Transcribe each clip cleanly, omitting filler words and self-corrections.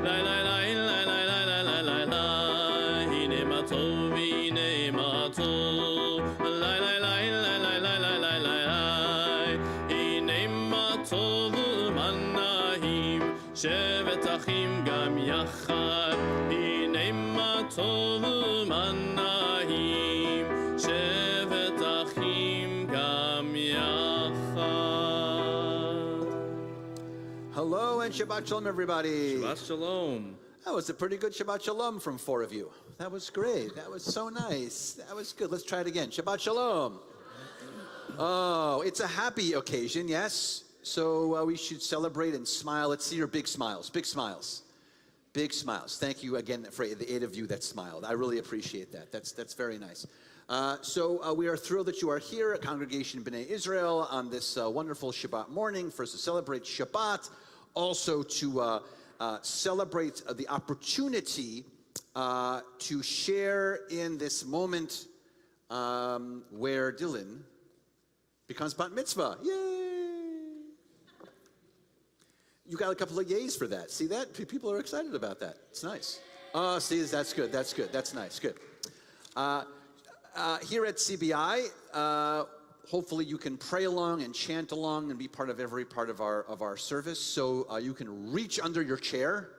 Lai lai lai lai lai lai lai lai lai lai. Hine ma tov, hine ma tov. Lai lai lai lai lai lai lai lai lai lai. Hine ma tov manahim. Shevet achim gam yachad. Hine ma tov manahim. Shevet achim gam yachad. Hello and Shabbat Shalom, everybody. Shabbat Shalom. That was a pretty good Shabbat Shalom from 4 of you. That was great. That was so nice. That was good. Let's try it again. Shabbat Shalom. Oh, it's a happy occasion, yes? So we should celebrate and smile. Let's see your big smiles. Big smiles. Big smiles. Thank you again for the 8 of you that smiled. I really appreciate that. That's very nice. So we are thrilled that you are here at Congregation B'nai Israel on this wonderful Shabbat morning. First to celebrate Shabbat, also to celebrate the opportunity to share in this moment where Dylan becomes bat mitzvah. Yay! You got a couple of yays for that. See that? People are excited about that. It's nice. Oh, see, that's good. That's good. That's nice. Good. Here at CBI, hopefully you can pray along and chant along and be part of every part of our service. So you can reach under your chair.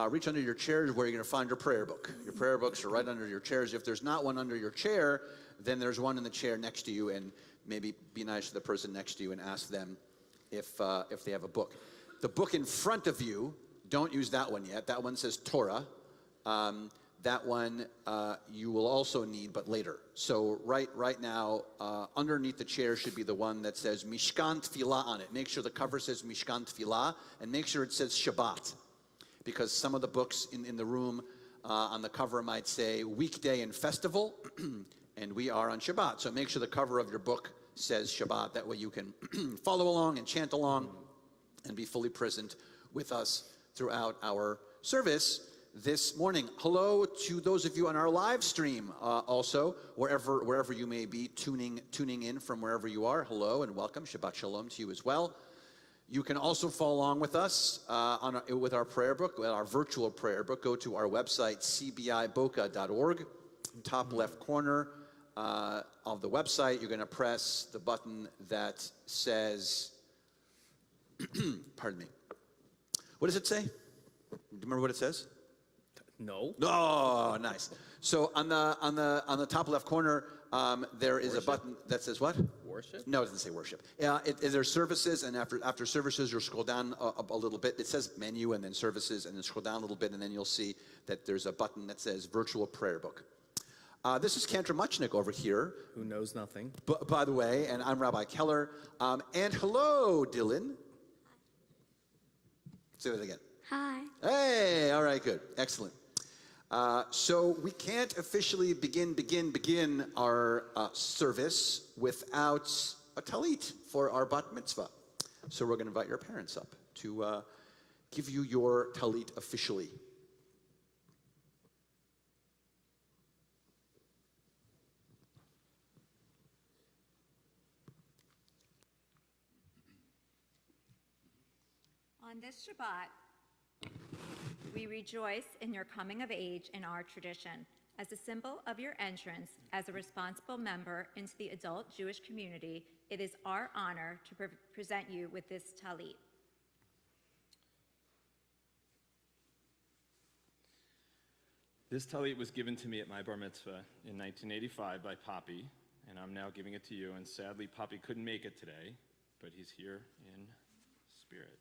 Reach under your chair is where you're going to find your prayer book. Your prayer books are right under your chairs. If there's not one under your chair, then there's one in the chair next to you, and maybe be nice to the person next to you and ask them if they have a book. The book in front of you, don't use that one yet. That one says Torah. That one you will also need, but later. So right now, underneath the chair should be the one that says Mishkan Tfilah on it. Make sure the cover says Mishkan Tfilah, and make sure it says Shabbat. Because some of the books in the room on the cover might say weekday and festival, and we are on Shabbat. So make sure the cover of your book says Shabbat. That way you can follow along and chant along and be fully present with us throughout our service this morning. Hello to those of you on our live stream also, wherever you may be tuning in from wherever you are. Hello and welcome. Shabbat Shalom to you as well. You can also follow along with us with our prayer book, our virtual prayer book. Go to our website, cbiboca.org. Top left corner of the website, you're going to press the button that says, pardon me. What does it say? Do you remember what it says? No. Oh, nice. So on the top left corner, there is a button that says what? Worship? No, it doesn't say worship. There's services, and after services, you'll scroll down a little bit. It says menu, and then services, and then scroll down a little bit, and then you'll see that there's a button that says virtual prayer book. This is Cantor Muchnick over here. Who knows nothing. By the way, and I'm Rabbi Keller. And hello, Dylan. Say that again. Hi. Hey, all right, good. Excellent. So we can't officially begin our service without a talit for our bat mitzvah. So we're going to invite your parents up to give you your talit officially. On this Shabbat, we rejoice in your coming of age in our tradition. As a symbol of your entrance as a responsible member into the adult Jewish community, it is our honor to present you with this talit. This talit was given to me at my bar mitzvah in 1985 by Poppy, and I'm now giving it to you. And sadly, Poppy couldn't make it today, but he's here in spirit.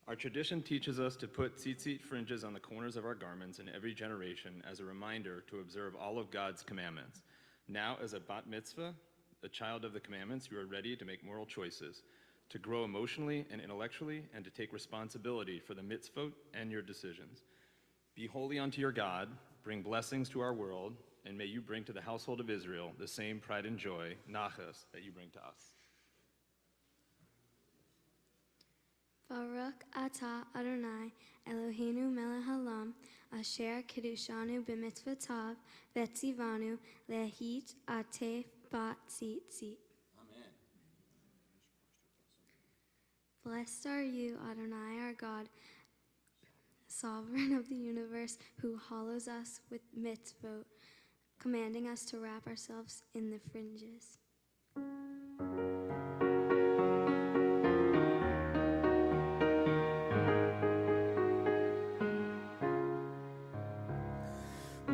Our tradition teaches us to put tzitzit fringes on the corners of our garments in every generation as a reminder to observe all of God's commandments. Now, as a bat mitzvah, a child of the commandments, you are ready to make moral choices, to grow emotionally and intellectually, and to take responsibility for the mitzvot and your decisions. Be holy unto your God, bring blessings to our world, and may you bring to the household of Israel the same pride and joy, nachas, that you bring to us. Baruch atah Adonai Eloheinu melech haolam asher kiddushanu b'mitzvotav v'tzivanu lehit ateh bat tzitzit. Amen. Blessed are you, Adonai, our God, sovereign of the universe, who hallows us with mitzvot, commanding us to wrap ourselves in the fringes.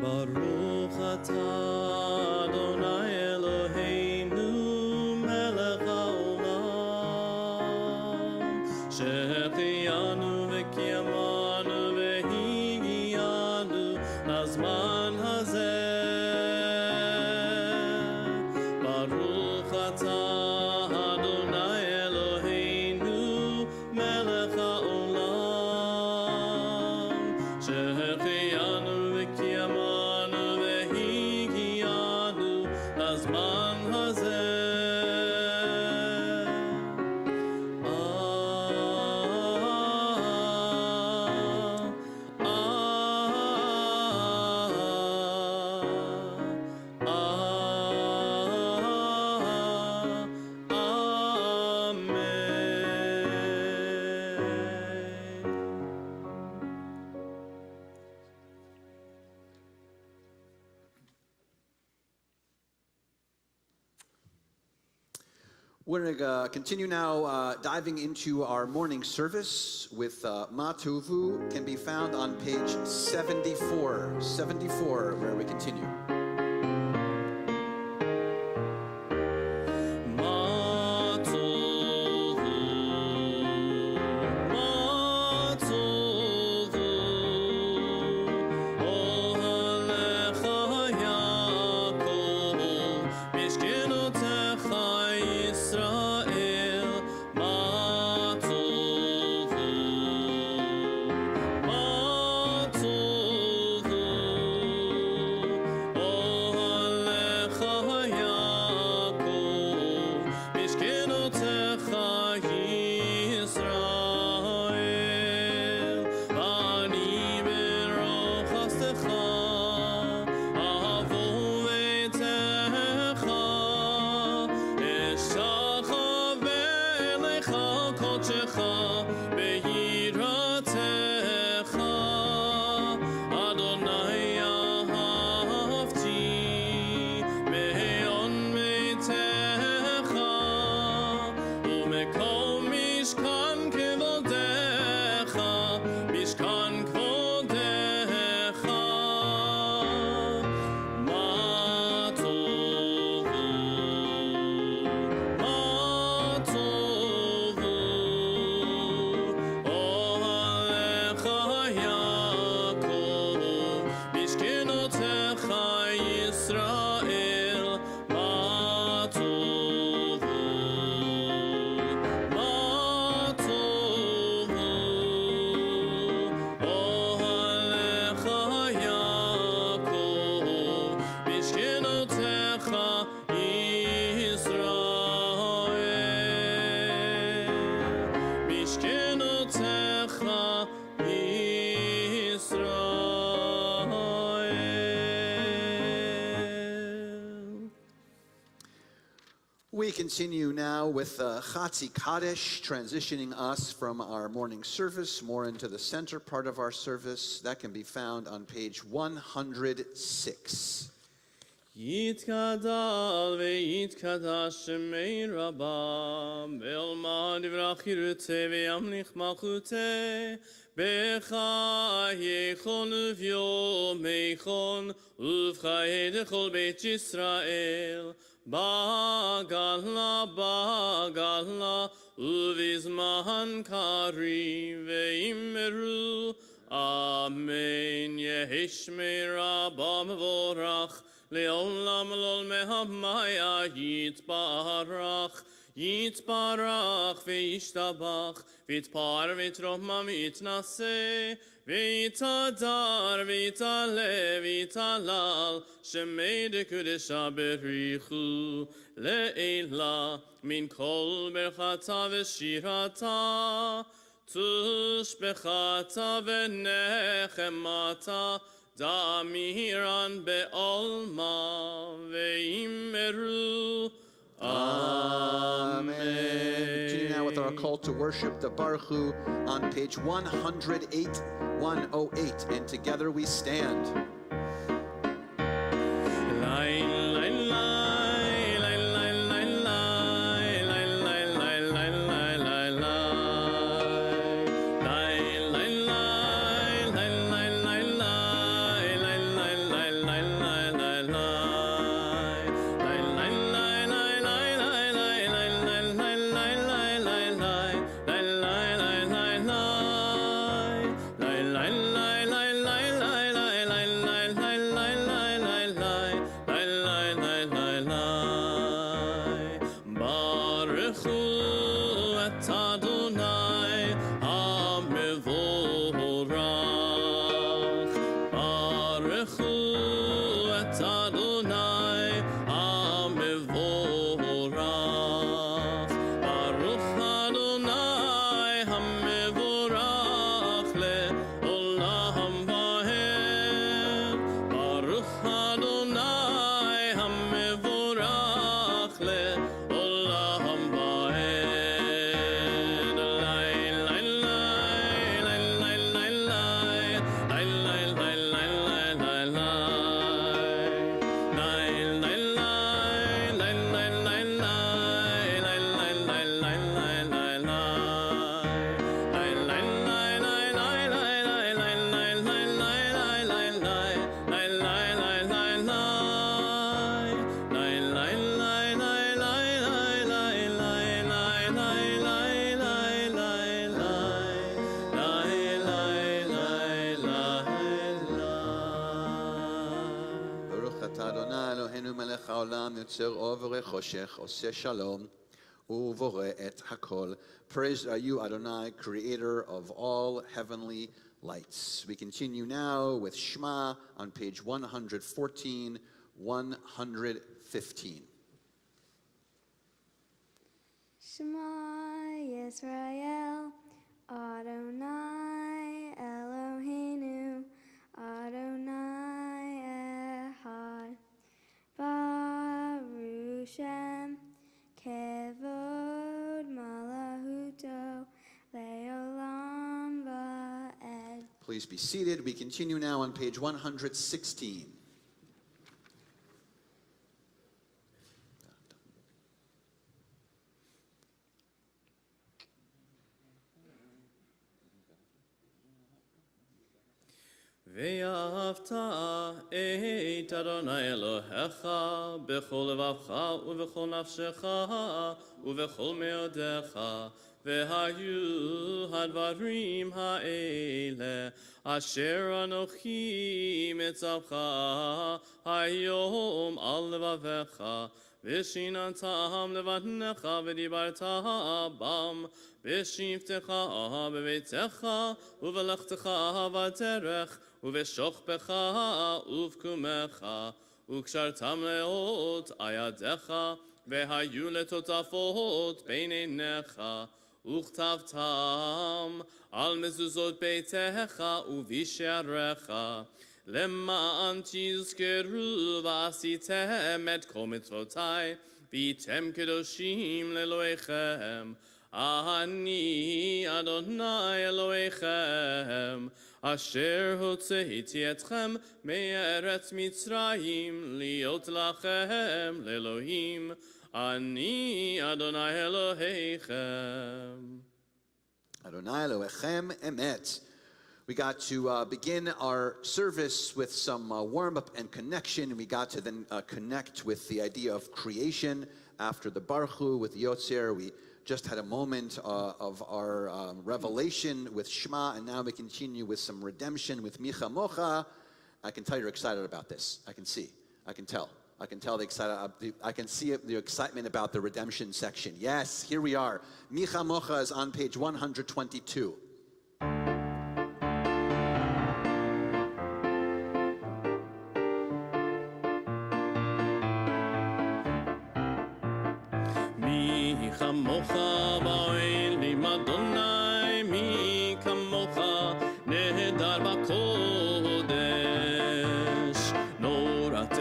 Baruch atah Adonai Eloheinu melech haolam שהחיינו וקיימנו והגיענו לזמן הזה. ברוך אתה אדוני אלוהינו מלך העולם שהחיינו וקיימנו והגיענו לזמן הזה. We're going to continue now diving into our morning service with Ma Tovu, can be found on page 74, where we continue. We continue now with Chatzi Kaddish, transitioning us from our morning service more into the center part of our service. That can be found on page 106. יתגדל ויתקדש שמי רבם, ואלמד יברח ירצה וימליך מלכותה, בחייכון וביומייכון, ובחיי דכל בית ישראל, בגלה בגלה, ובזמן קריב ואמרו, אמן. יהי שמי רבם מבורך, לעולם לעולמי יתברך, יתברך וישתבח, ויתפאר ויתרומם ויתנשא, ויתהדר ויתעלה ויתהלל, שמי דקודשה בריחו לעילה, מן כל ברכתה ושירתה, תשבחתה ונחמתה, דמירן בעולמה, ואמרו Amen. Continue now with our call to worship, the Baruch Hu, on page 108, 108. And together we stand. יוצר אור וחושך, עושה שלום, ובורא את הכל. Praised are you, Adonai, creator of all heavenly lights. We continue now with Shema on page 114, 115. Shema Yisrael, Adonai Eloheinu, Adonai Echad. Baruch Shem, Kevod Malahuto, Leolam Va'ed. Please be seated. We continue now on page 116. ואהבת את אדוני אלוהיך בכל לבבך ובכל נפשך ובכל מאודיך, והיו הדברים האלה אשר אנוכי מצווך היום על לבביך, ושיננתם לבניך ודיברת בם בשבתך בביתך ובלכתך בדרך ובשוכבך ובקומך, וקשרתם לאות ידיך, והיו לטוטפות בין עיניך, וכתבתם על מזוזות ביתך ובשעריך, למען תזכרו ועשיתם את כל מצוותי, והייתם קדושים לאלוהיכם. אני אדוני אלוהיכם, אשר הוצאתי אתכם מארץ מצרים, להיות לכם לאלוהים. אני אדוני אלוהיכם. Adonai Elohechem Emet. We got to begin our service with some warm-up and connection. We got to then connect with the idea of creation after the Baruch Hu with Yotzer. We just had a moment of our revelation with Shema, and now we continue with some redemption with Micha Mocha. I can tell you're excited about this. I can see. I can tell. I can tell the excited. I can see the excitement about the redemption section. Yes, here we are. Micha Mocha is on page 122. מי כמוך באוהלים אדוני, מי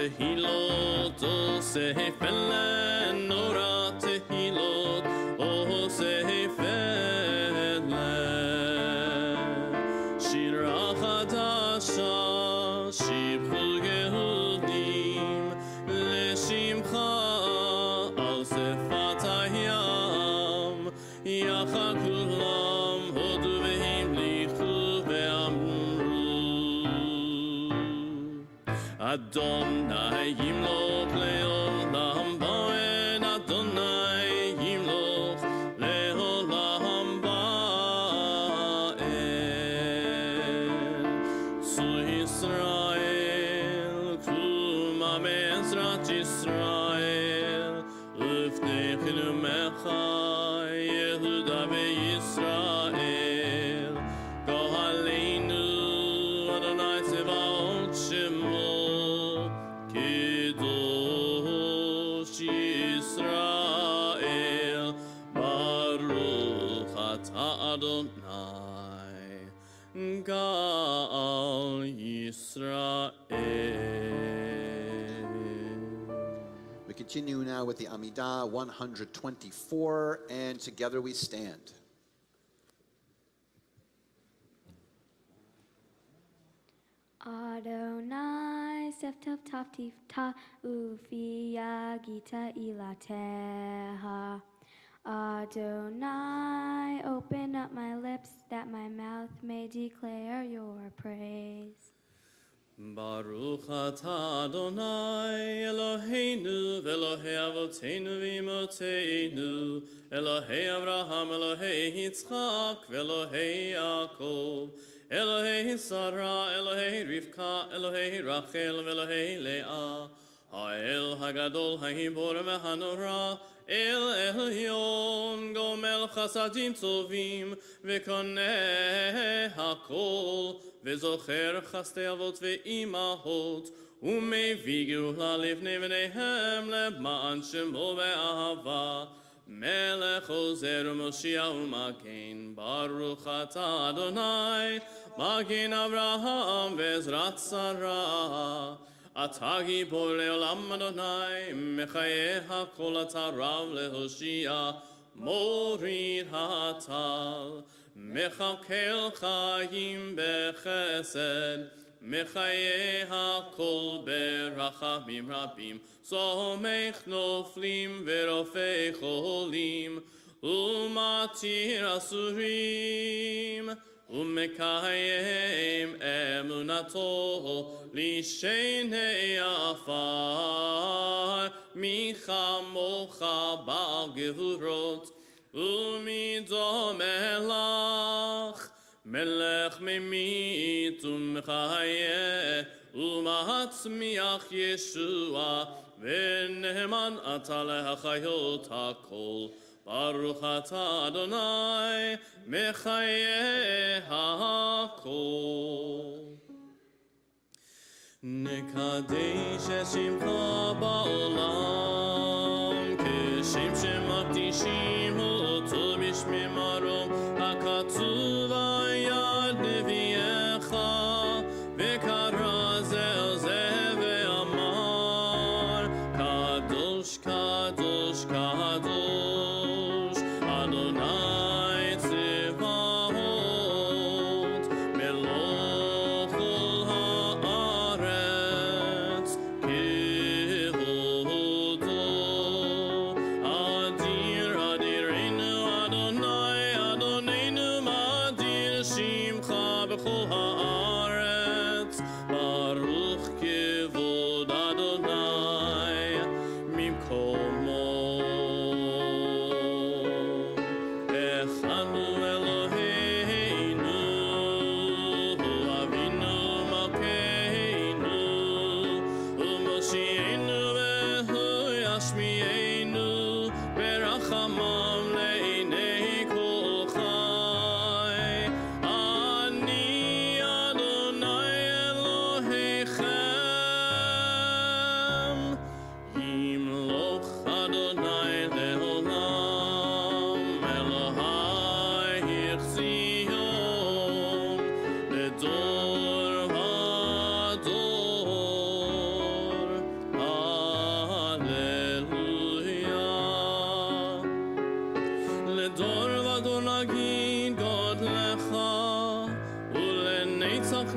tehilot, oseh felen, ora tehilot, oseh felen. Shira chadasha, shibchu gehudim, leshimcha, al sefat hayam, yachakulam, hodu vehimlichu ve'amru. Adonai yimloch leolam ba'en, Adonai yimloch leolam ba'en. Zu Yisrael, kuma me'ezrat Yisrael, ufnechenu mecha, Yehuda ve'Yisrael, go'aleinu, Adonai Tzevaot Shemo, Kedosh Yisrael, Baruch Ata Adonai, Gal Yisrael. We continue now with the Amidah 124, and together we stand. Adonai, Seftov Taftif Ta Ufia Gita Ilateha. Adonai, open up my lips that my mouth may declare your praise. Baruch Ata Adonai Eloheinu v'Elohei Avoteinu v'Imotzeinu Elohei Avraham Elohei Yitzchak v'Elohei Yaakov Elohei Sarah Elohei Rivka Elohei Rachel v'Elohei Leah Ha'el Hagadol Ha'Gibor v'Hanora El Elyon Gomel Chasadim Tovim v'Koneh Hakol וזוכר חסדי אבות ואימהות, ומביא גאולה לבני בניהם למען שמו באהבה. מלך עוזר ומושיע ומגן, ברוך אתה אדוני, מגן אברהם ועזרת שרה. אתה גיבור לעולם אדוני, מחיי הכל אתה רב להושיע, מוריד הטל. מכלכל חיים בחסד, מחיי הכל ברחמים רבים, סומך נופלים ורופא חולים, ומתיר אסורים, ומקיים אמונתו לשני עפר, מי כמוך בעל גבורות, ומדומה לך, מלך ממית ומחיה, ומצמיח ישוע, ונאמן אתה להחיות הכל. ברוך אתה אדוני, מחיה הכל. נקדש את שמך בעולם, כשם שמקדישים אותו בשמי מרום, הכתוב על יד נביאך, וקרא זה אל זה ואמר, קדוש קדוש קדוש, אדוני צבאות, מלוך כל הארץ, כבודו, אדיר אדיר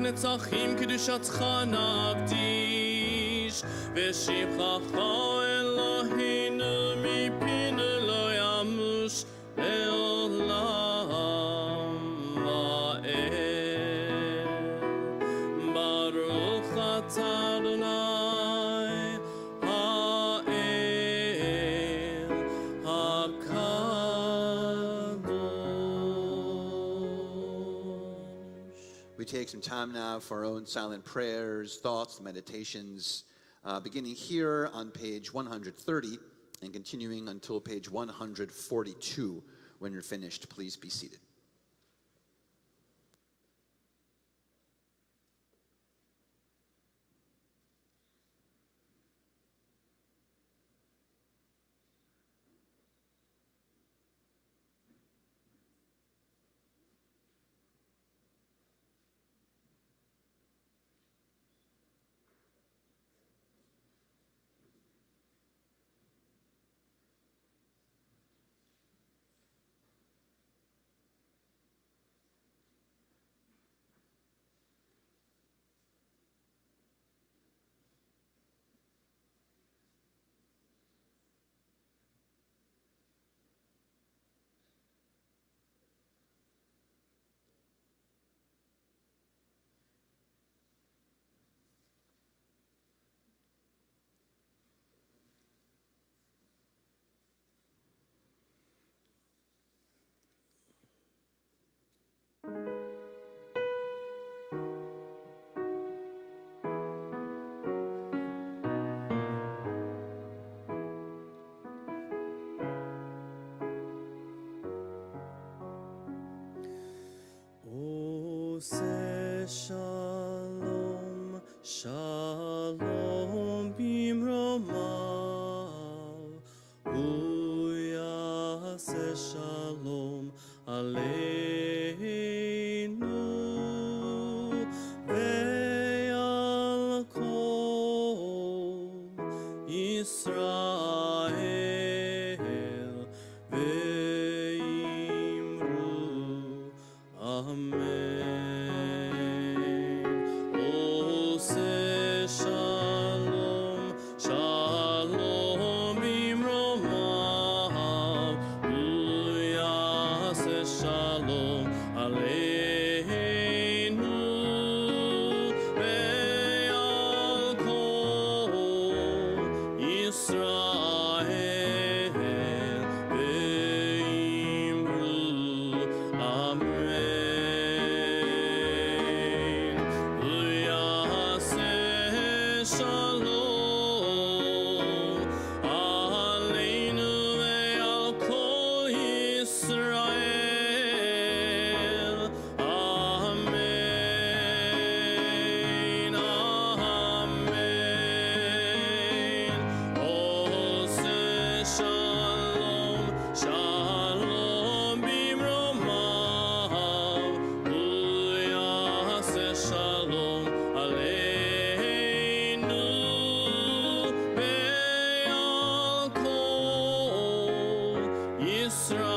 לנצחים קדושתך נקדיש, ושבחך אלוהינו מפינו לא ימוש לעולם ועד. ברוך אתה אדוני האל הקדוש. We take some time now for our own silent prayers, thoughts, meditations, beginning here on page 130 and continuing until page 142. When you're finished, please be seated. עושה שלום, שלום במרומיו, הוא יעשה שלום עלינו ועל כל ישראל, ואמרו אמן. עושה שלום, שלום במרומיו, הוא יעשה שלום עלינו ועל כל ישראל, ואמרו אמן. הוא יעשה שלום עלינו ועל כל ישראל, אמן, אמן. עושה שלום, שלום במרומיו, הוא יעשה שלום עלינו ועל כל ישראל,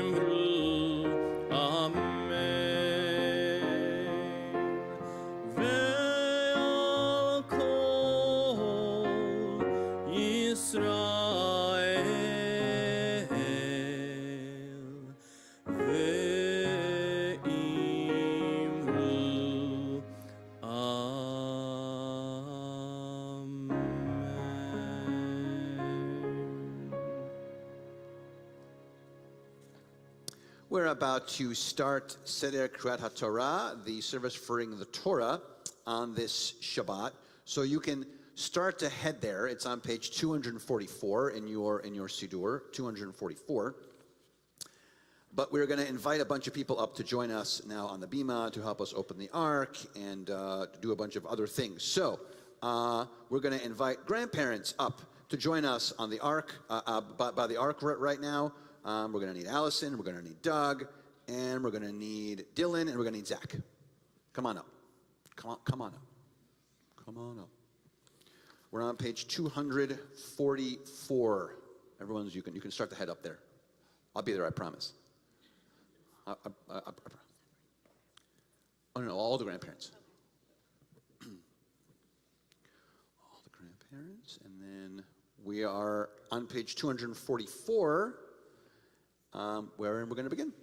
ואמרו אמן. ועל כל ישראל, ואמרו אמן. We're about to start Seder Kriyat HaTorah, the service for reading the Torah on this Shabbat. So you can start to head there. It's on page 244 in your Siddur, 244. But we're going to invite a bunch of people up to join us now on the Bima to help us open the Ark and to do a bunch of other things. So we're going to invite grandparents up to join us on the Ark, by the Ark right now. We're going to need Allison, we're going to need Doug, and we're going to need Dylan, and we're going to need Zach. Come on up. Come on up. Come on up. We're on page 244. Everyone's, you can start to head up there. I'll be there, I promise. Oh, no, all the grandparents. All the grandparents. And then we are on page 244, wherein we're going to begin.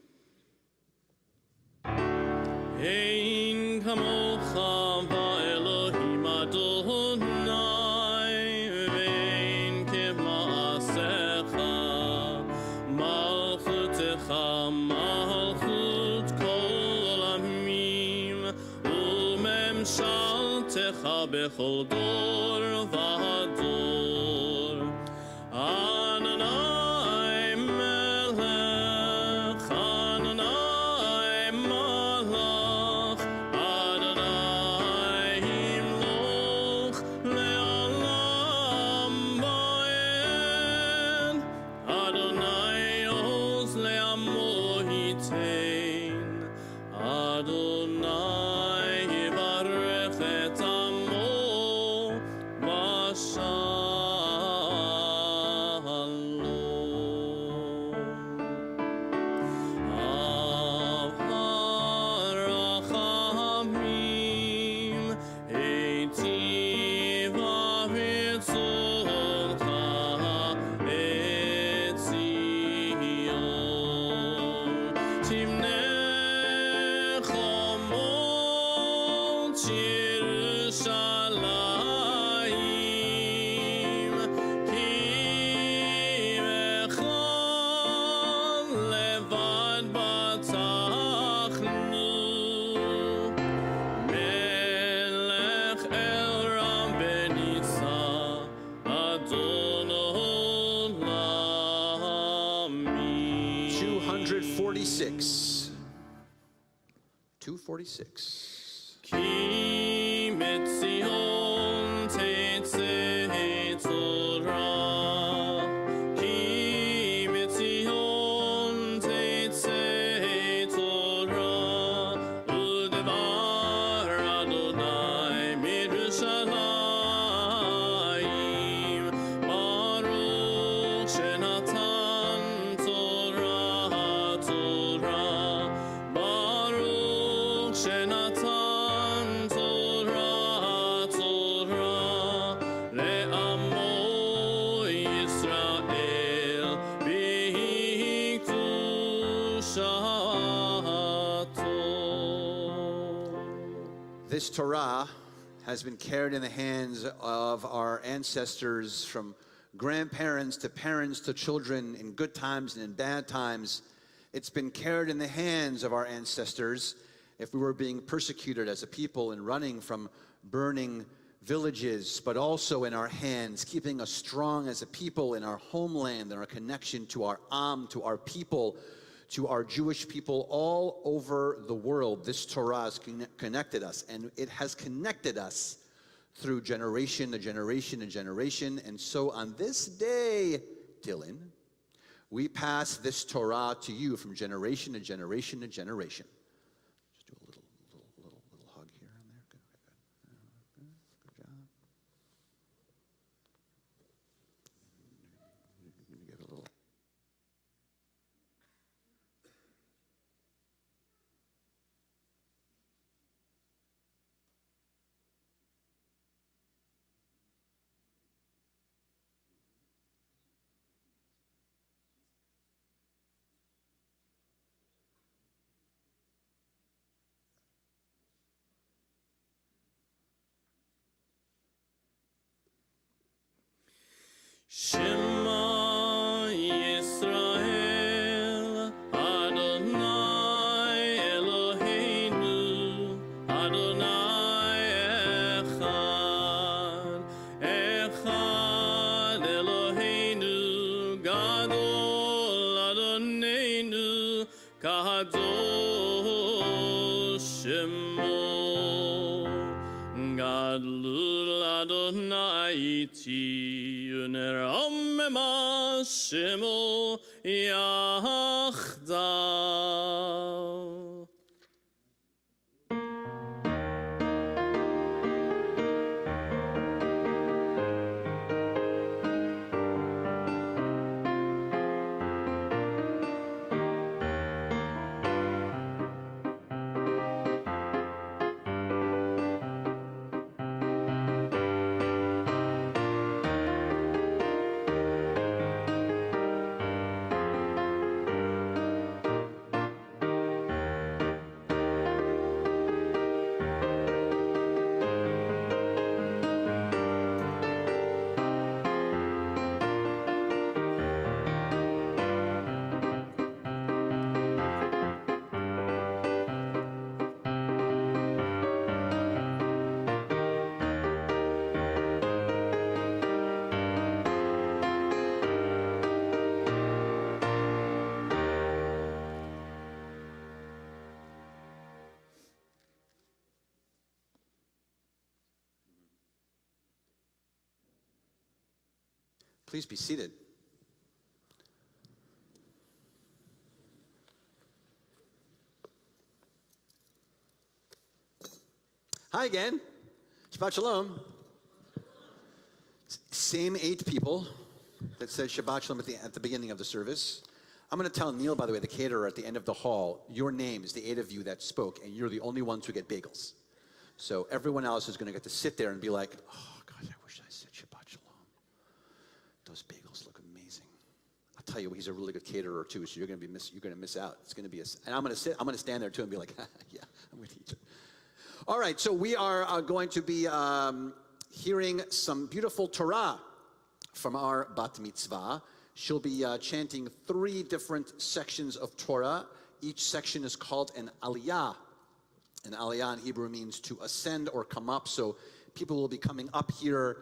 Ein kamocha va'elohim Adonai ve'ein kema'asecha malchutecha malchut kol amim u'memshaltecha bechol dor v'ador Adonai melech Adonai malach Adonai himloch le'olam va'ed Adonai oz le'amo yitein Adonai yivarech et amo v'shalom Arachamim eitiva v'tzorcha et Zion Timnei chomot Yerushalayim Ki echad levad batachnu Melech el ram benitza Adon olamim 246. 246. Ki metzion tetzeh Torah Ki metzion tetzeh Torah U'devar Adonai mirushalayim Baruch shenatan Torah Torah Baruch shenatan Torah Torah le'amo Yisrael b'kedushato. This Torah has been carried in the hands of our ancestors from grandparents to parents to children in good times and in bad times. It's been carried in the hands of our ancestors if we were being persecuted as a people and running from burning villages, but also in our hands, keeping us strong as a people in our homeland and our connection to our to our people, to our Jewish people all over the world. This Torah has connected us, and it has connected us through generation to generation and generation. And so on this day, Dylan, we pass this Torah to you from generation to generation to generation. Just do a little hug here and there. Good. Good job. Give it a little. Shema Yisrael, Adonai Eloheinu, Adonai Echad, Echad Eloheinu, Gadol Adonenu, Kadosh Shemo, Gadlul Adonai Iti. Ner'amema Shemo Yachdav. Please be seated. Hi again. Shabbat Shalom. Same 8 people that said Shabbat Shalom at the beginning of the service. I'm going to tell Neil, by the way, the caterer at the end of the hall, your names, the 8 of you that spoke, and you're the only ones who get bagels. So everyone else is going to get to sit there and be like, oh, God, I wish I said Shabbat Shalom. Those bagels look amazing. I'll tell you, he's a really good caterer too, so you're going to miss out. It's going to be and I'm going to stand there too and be like, yeah, I'm going to eat it. All right, so we are going to be hearing some beautiful Torah from our bat mitzvah. She'll be chanting 3 different sections of Torah. Each section is called an aliyah. An aliyah in Hebrew means to ascend or come up. So people will be coming up here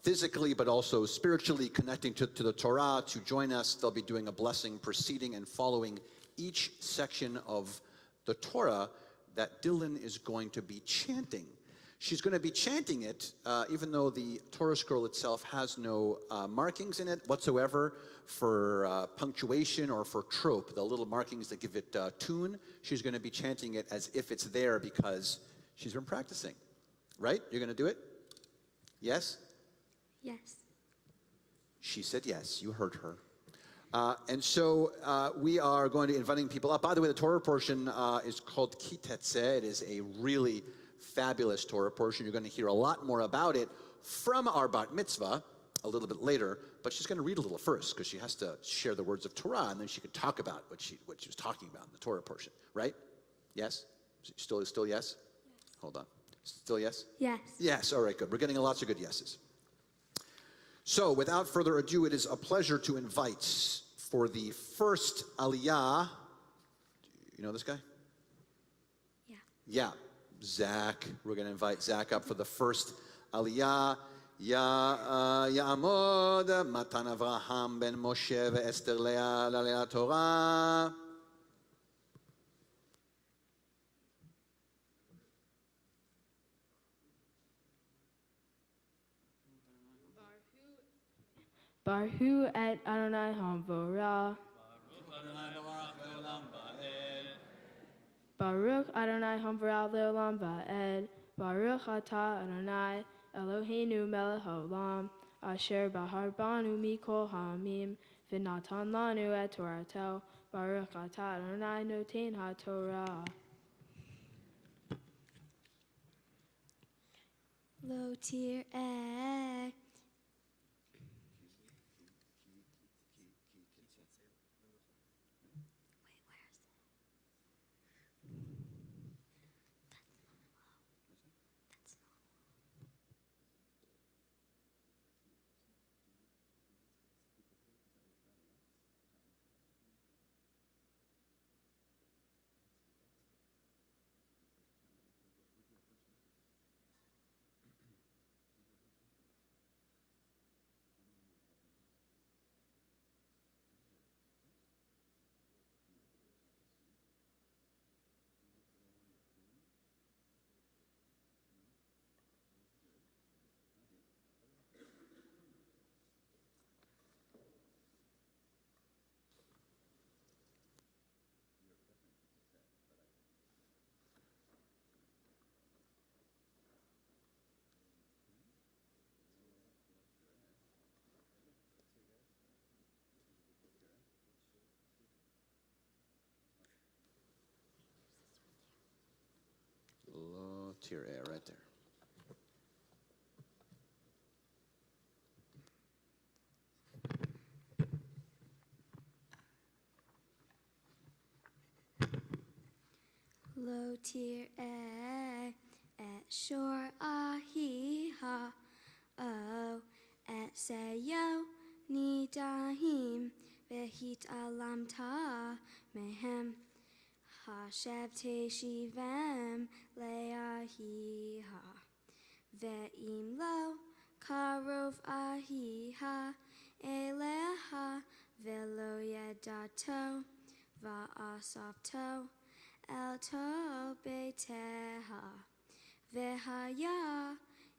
physically, but also spiritually connecting to the Torah to join us. They'll be doing a blessing preceding and following each section of the Torah that Dylan is going to be chanting. She's going to be chanting it, even though the Torah scroll itself has no markings in it whatsoever for punctuation or for trope, the little markings that give it tune. She's going to be chanting it as if it's there because she's been practicing. Right? You're going to do it? Yes? Yes. She said yes. You heard her. And so we are going to be inviting people up. By the way, the Torah portion is called Kitetze. It is a really fabulous Torah portion. You're going to hear a lot more about it from our bat mitzvah a little bit later, but she's going to read a little first because she has to share the words of Torah, and then she can talk about what she was talking about in the Torah portion, right? Yes? Still yes? Yes. Hold on. Still yes? Yes. Yes, all right, good. We're getting lots of good yeses. So, without further ado, it is a pleasure to invite for the first aliyah. You know this guy? Yeah. Yeah, Zach. We're going to invite Zach up for the first aliyah. Ya'amod Matan Avraham ben Moshe ve'Esther Leah l'Aliyah Torah. Barhu et Adonai Hamvorah. Baruch Adonai Hamvorah le'olam va'ed. Baruch atah Adonai Eloheinu melech haolam. Asher bahar banu mikol ha'amim. V'natan lanu et Torato. Baruch atah Adonai noten ha'torah. Lo tir ek. Lo tireh, right there. Lo tir et shor ahi ha o et seyo nidahim vehit alamta mehem hashev teshivem leahi ha ve'im lo karov ahi ha eleha velo yedato va'asavto El to beteha vehaya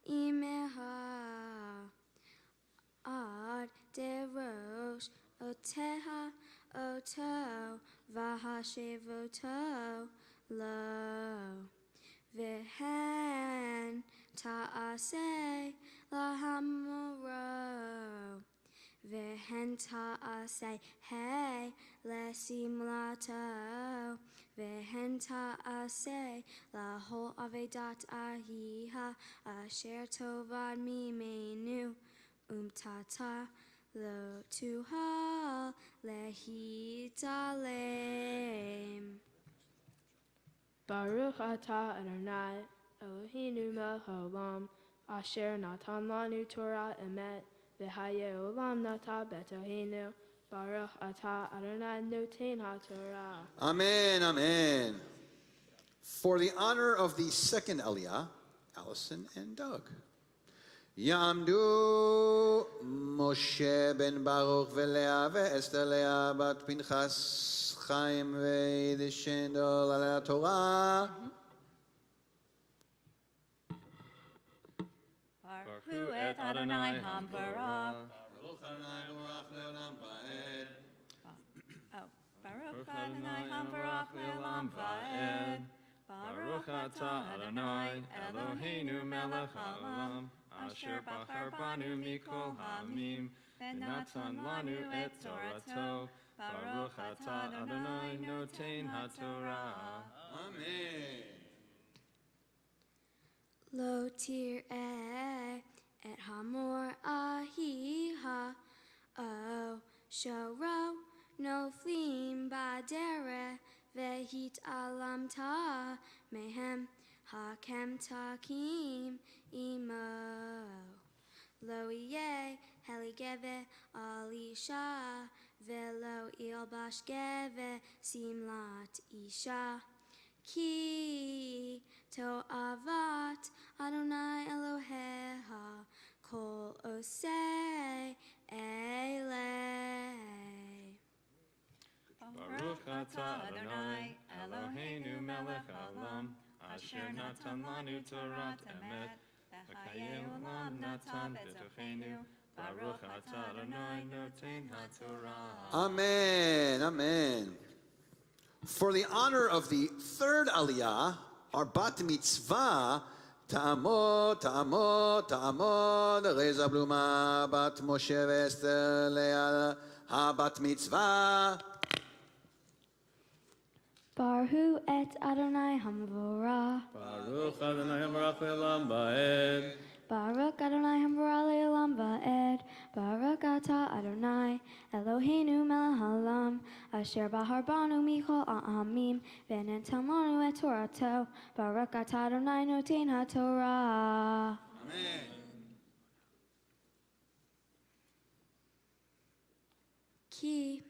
imeha oto vahashevoto lo vehen ta'ase lahamuro vehen ta'ase hey lesimlato vehen ta'ase lahol avedat ahiha asher tovad mimenu tata lo tuhal lehitalem. Baruch atah Adonai Eloheinu melech haolam asher natan lanu Torah emet v'hayeh olam nata betoheinu. Baruch atah Adonai noten haTorah. Amen, amen. For the honor of the second Aliyah, Allison and Doug. Yamdu Moshe ben Baruch veLeah veEsther Leah bat Pinchas Chaim ve'Yidishendol alei Torah. Baruch et Adonai Hambarach. Oh, Baruch Adonai Hambarach le'olam va'ed. Baruch atah Adonai Eloheinu melech haolam asher bachar banu mikol ha'amim v'natan lanu et Torato. Baruch atah Adonai noten haTorah. Amen. Lo tir'eh et hamor ahiha o shoro noflim ba'dereh vehit alamta mehem hakem takim imo lo yeh heligeve alisha velo ilbash geve simlat isha ki to'avat Adonai Eloheha kol osei elei. Baruch atah Adonai Eloheinu melech haolam asher natan lanu Torah emet v'chayei olam natan betocheinu. Baruch atah Adonai noten haTorah. Amen, amen. For the honor of the third Aliyah, our bat mitzvah, Ta'amod, Ta'amod, Ta'amod, Reza Bluma, bat Moshe veEsther Leah, ha-bat mitzvah. Baruch et Adonai Hamvorah. Baruch Adonai Hambarach le'olam va'ed. Baruch Adonai Hamvorah le'olam va'ed. Baruch atah Adonai Eloheinu melech haolam asher bahar banu mikol ha'amim v'natan lanu et Torato. Baruch atah Adonai noten haTorah. Amen. Ki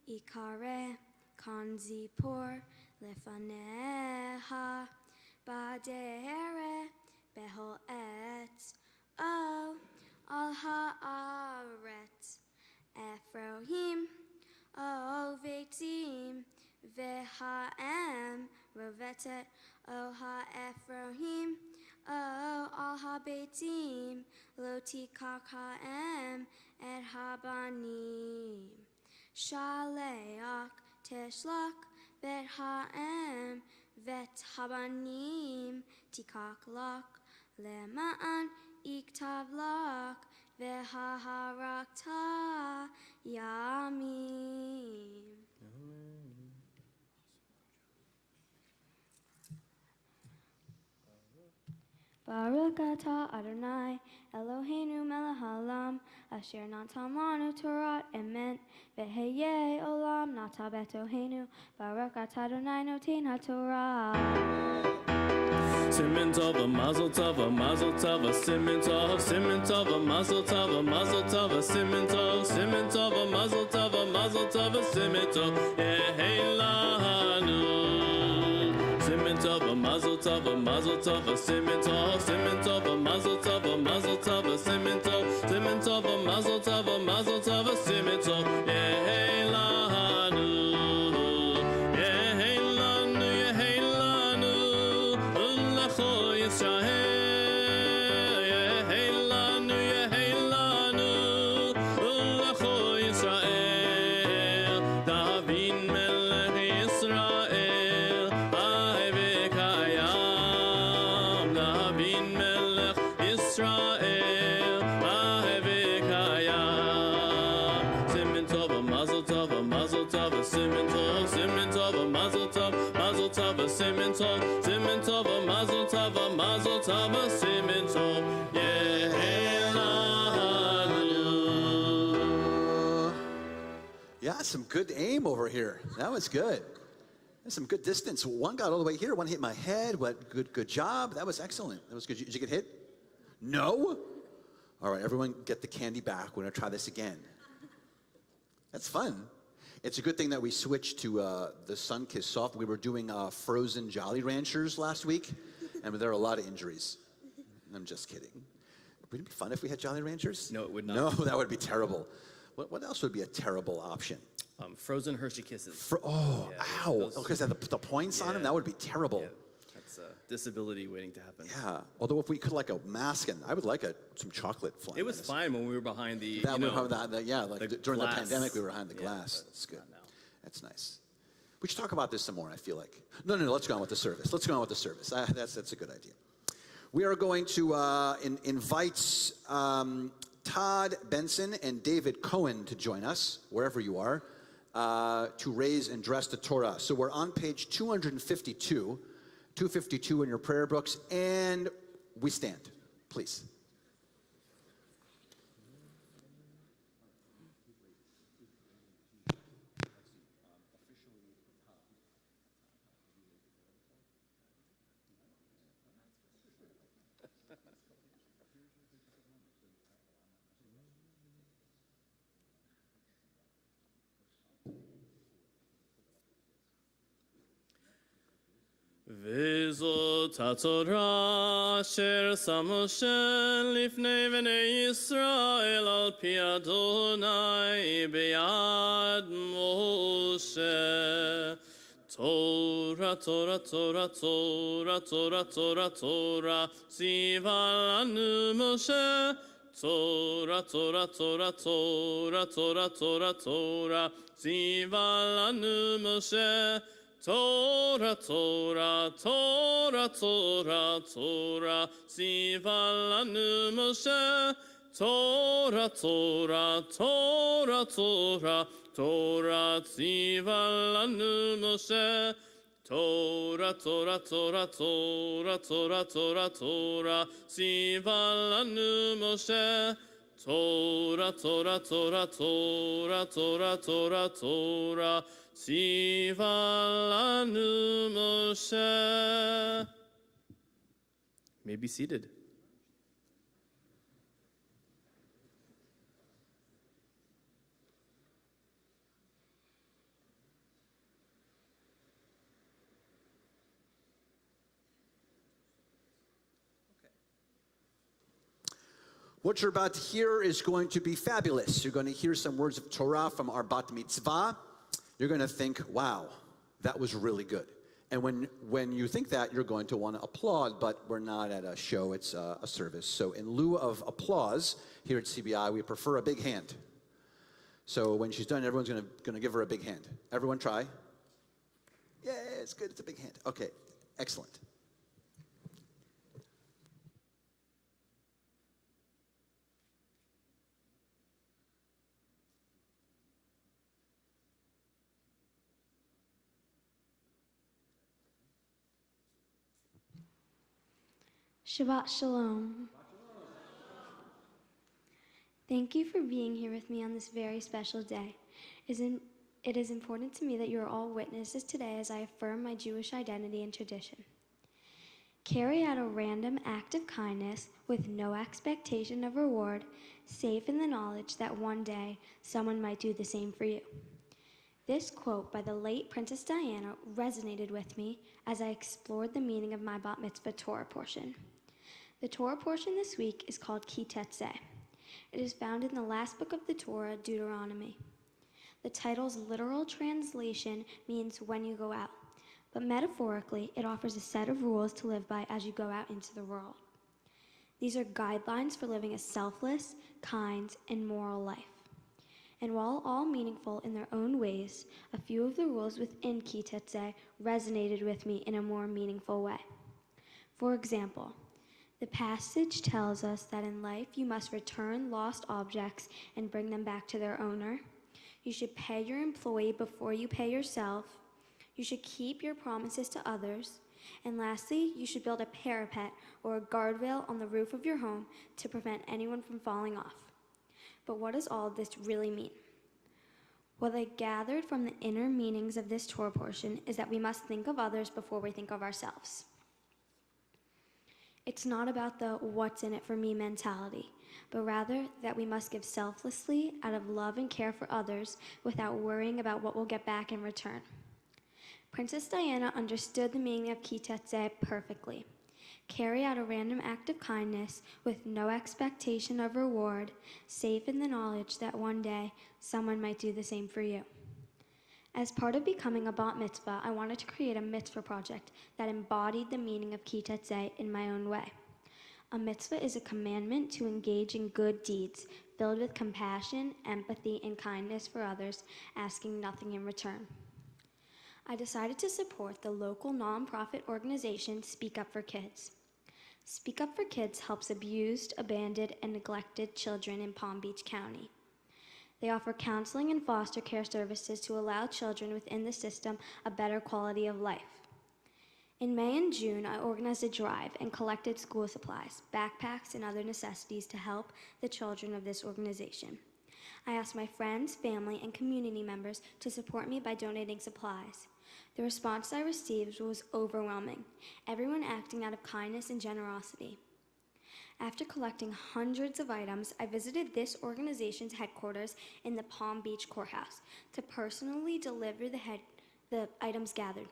ikare kanzipor lefaneha badere behol et o al haaret Ephraim o veitim vehaem rovetet o ha-Ephraim o al ha-beitim lo tikach haem et habanim Shaleach teshlach bet haem vet habanim tikach lach lema'an iktav lach vehaharakta yamim. Baruch atah Adonai Eloheinu melech haolam asher natan lanu Torah emet v'heyeh olam nata betoheinu. Baruch atah Adonai noten haTorah. Simen tov, a mazel tov, a mazel tov, a simen tov, simen tov, a mazel tov, a mazel tov, a simen tov, simen tov, a mazel tov, a mazel tov, a simen tov, yehelanu. Simen tov, a mazel tov, a mazel tov, a simen tov, simen tov, a mazel tov, a mazel tov, a simen tov, simen tov, a mazel tov, a mazel tov, a simen tov, yehelanu. Yehelanu, yehelanu, u'lecho Yisrael. Yehelanu, yehelanu, u'lecho Yisrael. Yisrael Ahevikaya Simin Tov Mazel Tov Mazel Tov Simin Tov Simin Tov Mazel Tov Mazel Tov Simin Tov Simin Tov Mazel Tov Mazel Tov Simin Tov Yeah, some good aim over here. That was good. That's some good distance. One got all the way here. One hit my head. What good job. That was excellent. That was good. Did you get hit? No? All right, everyone get the candy back. We're going to try this again. That's fun. It's a good thing that we switched to the Sun-Kissed Soft. We were doing frozen Jolly Ranchers last week, and there are a lot of injuries. I'm just kidding. Wouldn't it be fun if we had Jolly Ranchers? No, it would not. No, that would be terrible. What else would be a terrible option? Frozen Hershey Kisses. Ow. those- Because the points on them, that would be terrible. Yeah, that's a disability waiting to happen. Yeah. Although if we could like a mask, and I would like some chocolate flying. It was fine when we were behind the, That you would know, have that, yeah, like the during the glass. pandemic, we were behind the glass. but That's good. not now. That's nice. We should talk about this some more, I feel like. No, let's go on with the service. Let's go on with the service. That's a good idea. We are going to invite Todd Benson and David Cohen to join us, wherever you are, to raise and dress the Torah. So we're on page 252 in your prayer books, and we stand, please. וזאת התורה אשר שם משה לפני בני ישראל על פי אדוני ביד משה. תורה, תורה, תורה, תורה, תורה, תורה, תורה, ציווה לנו משה. תורה, תורה, תורה, תורה, תורה, תורה, תורה, ציווה לנו משה. Torah, Torah, Torah, Torah, Torah, ציווה לנו משה. Torah, Torah, Torah, Torah, Torah, ציווה לנו משה. Torah, Torah, Torah, Torah, Torah, Torah, Torah, ציווה לנו משה. Torah, Torah, Torah, Torah, Torah, Torah, Torah, ציווה לנו משה. May be seated. What you're about to hear is going to be fabulous. You're going to hear some words of Torah from our bat mitzvah. You're going to think, wow, that was really good. And when you think that, you're going to want to applaud, but we're not at a show, it's a service. So in lieu of applause here at CBI, we prefer a big hand. So when she's done, everyone's going to give her a big hand. Everyone try. Yeah, it's good, it's a big hand. Okay, excellent. Shabbat Shalom. Thank you for being here with me on this very special day. It is important to me that you are all witnesses today as I affirm my Jewish identity and tradition. Carry out a random act of kindness with no expectation of reward, safe in the knowledge that one day someone might do the same for you. This quote by the late Princess Diana resonated with me as I explored the meaning of my bat mitzvah Torah portion. The Torah portion this week is called Ki Tetzeh. It is found in the last book of the Torah, Deuteronomy. The title's literal translation means when you go out, but metaphorically, it offers a set of rules to live by as you go out into the world. These are guidelines for living a selfless, kind, and moral life. And while all meaningful in their own ways, a few of the rules within Ki Tetzeh resonated with me in a more meaningful way. For example, The passage tells us that in life you must return lost objects and bring them back to their owner. You should pay your employee before you pay yourself. You should keep your promises to others. And lastly, you should build a parapet or a guardrail on the roof of your home to prevent anyone from falling off. But what does all of this really mean? What I gathered from the inner meanings of this Torah portion is that we must think of others before we think of ourselves. It's not about the what's in it for me mentality, but rather that we must give selflessly out of love and care for others without worrying about what we'll get back in return. Princess Diana understood the meaning of Ki Tetzeh perfectly. Carry out a random act of kindness with no expectation of reward, safe in the knowledge that one day someone might do the same for you. As part of becoming a bat mitzvah, I wanted to create a mitzvah project that embodied the meaning of Ki Tetzeh in my own way. A mitzvah is a commandment to engage in good deeds, filled with compassion, empathy, and kindness for others, asking nothing in return. I decided to support the local nonprofit organization Speak Up for Kids. Speak Up for Kids helps abused, abandoned, and neglected children in Palm Beach County. They offer counseling and foster care services to allow children within the system a better quality of life. In May and June, I organized a drive and collected school supplies, backpacks, and other necessities to help the children of this organization. I asked my friends, family, and community members to support me by donating supplies. The response I received was overwhelming, everyone acting out of kindness and generosity. After collecting hundreds of items, I visited this organization's headquarters in the Palm Beach courthouse to personally deliver the items gathered.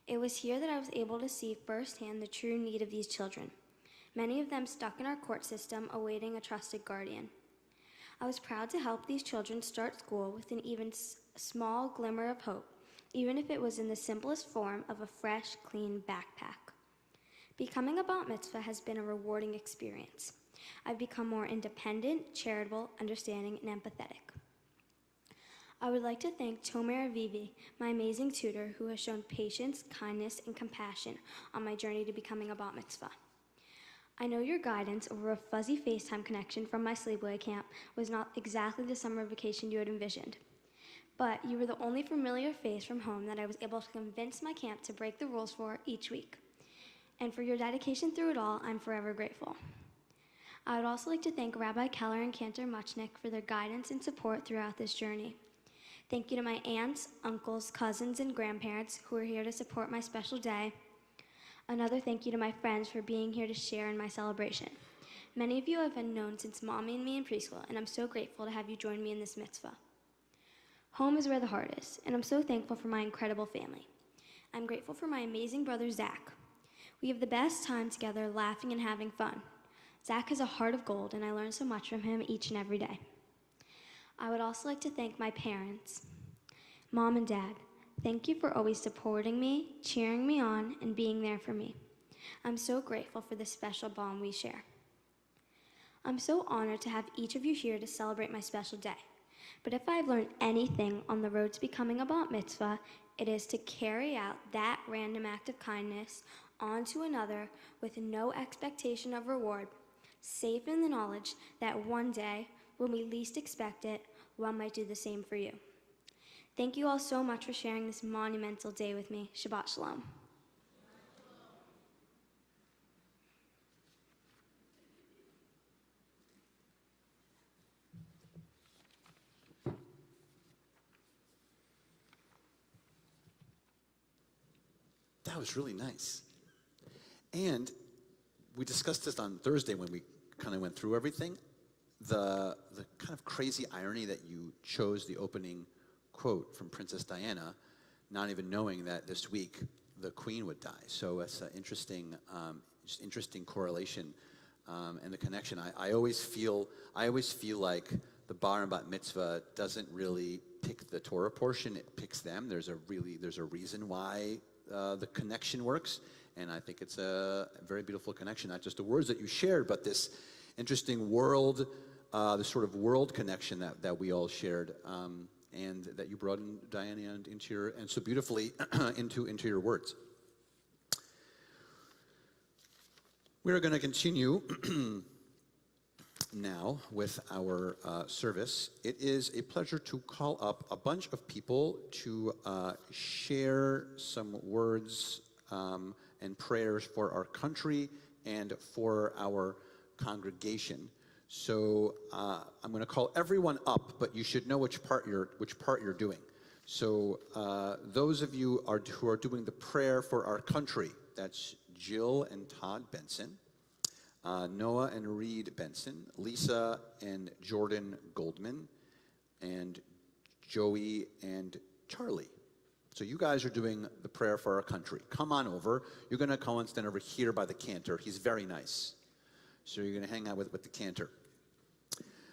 It was here that I was able to see firsthand the true need of these children, many of them stuck in our court system awaiting a trusted guardian. I was proud to help these children start school with an even small glimmer of hope, even if it was in the simplest form of a fresh, clean backpack. Becoming a bat mitzvah has been a rewarding experience. I've become more independent, charitable, understanding, and empathetic. I would like to thank Tomer Avivi, my amazing tutor, who has shown patience, kindness, and compassion on my journey to becoming a bat mitzvah. I know your guidance over a fuzzy FaceTime connection from my sleepaway camp was not exactly the summer vacation you had envisioned, but you were the only familiar face from home that I was able to convince my camp to break the rules for each week. And for your dedication through it all, I'm forever grateful. I would also like to thank Rabbi Keller and Cantor Muchnick for their guidance and support throughout this journey. Thank you to my aunts, uncles, cousins, and grandparents who are here to support my special day. Another thank you to my friends for being here to share in my celebration. Many of you I've known since Mommy and me in preschool, and I'm so grateful to have you join me in this mitzvah. Home is where the heart is, and I'm so thankful for my incredible family. I'm grateful for my amazing brother, Zach. We have the best time together, laughing and having fun. Zach has a heart of gold, and I learn so much from him each and every day. I would also like to thank my parents. Mom and Dad, thank you for always supporting me, cheering me on, and being there for me. I'm so grateful for the special bond we share. I'm so honored to have each of you here to celebrate my special day. But if I've learned anything on the road to becoming a bat mitzvah, it is to carry out that random act of kindness onto another with no expectation of reward, safe in the knowledge that one day, when we least expect it, one might do the same for you. Thank you all so much for sharing this monumental day with me. Shabbat Shalom. That was really nice. And we discussed this on Thursday when we kind of went through everything. The kind of crazy irony that you chose the opening quote from Princess Diana, not even knowing that this week the Queen would die. So it's an interesting correlation and the connection. I always feel like the bar and bat mitzvah doesn't really pick the Torah portion; it picks them. There's a reason why the connection works, and I think it's a very beautiful connection. Not just the words that you shared, but this interesting world, the sort of world connection that we all shared, and that you brought in, Diana, and so beautifully into your words. We're going to continue now with our service. It is a pleasure to call up a bunch of people to share some words and prayers for our country and for our congregation. So I'm going to call everyone up, but you should know which part you're doing. So those of you who are doing the prayer for our country, that's Jill and Todd Benson, Noah and Reed Benson, Lisa and Jordan Goldman, and Joey and Charlie. So you guys are doing the prayer for our country. Come on over. You're going to come and stand over here by the cantor. He's very nice. So you're going to hang out with the cantor.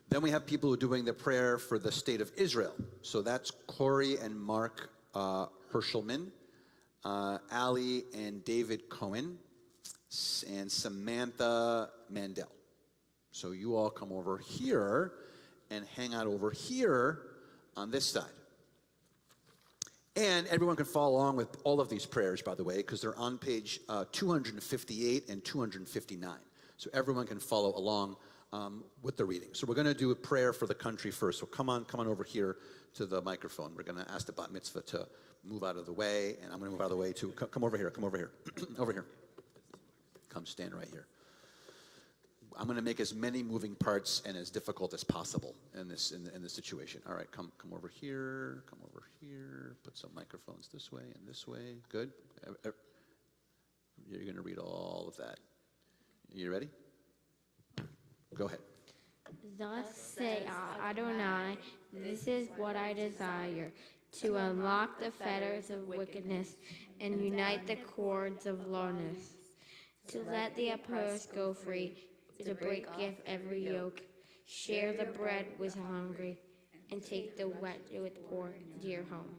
Then we have people who are doing the prayer for the state of Israel. So that's Corey and Mark Herschelman, Ali and David Cohen, and Samantha Mandel. So you all come over here and hang out over here on this side. And everyone can follow along with all of these prayers, by the way, because they're on page 258 and 259. So everyone can follow along with the reading. So we're going to do a prayer for the country first. So come on over here to the microphone. We're going to ask the bat mitzvah to move out of the way, and I'm going to move out of the way too. Come over here. Over here. Come stand right here. I'm going to make as many moving parts and as difficult as possible in this situation. All right, come over here. Come over here. Put some microphones this way and this way. Good. You're going to read all of that. You ready? Go ahead. Thus say Adonai, this is what I desire, to unlock the fetters of wickedness and unite the cords of lowness, to let the oppressed go free, to break off every yoke, share the bread with the hungry, and take the wet with poor to your home.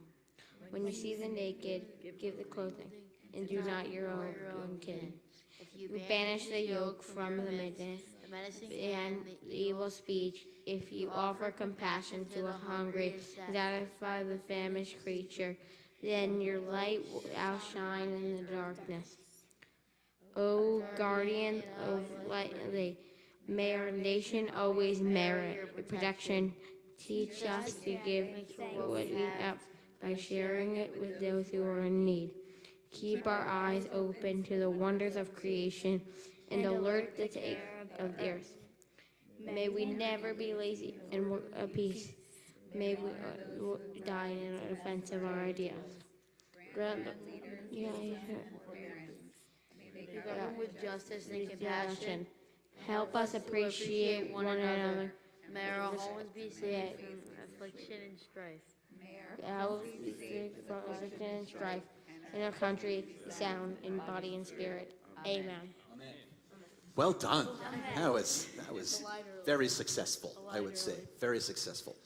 When you see the naked, give the clothing, and do not your own kin. You banish the yoke from the midst, and the evil speech. If you offer compassion to a hungry, satisfy the famished creature, then your light will outshine in the darkness. O guardian of light, may our nation always merit your protection. Teach us to give what we have by sharing it with those who are in need. Keep our eyes open to the wonders of creation and alert the terror of the earth. May we never be lazy and work at peace. May we die in defense of our ideas. Grant with justice and compassion. Help us appreciate one another. May our homes be safe from affliction and strife. Help us be safe from affliction and strife. In our country, sound in body and spirit. Amen. Well done. That was very successful, I would say. Very successful.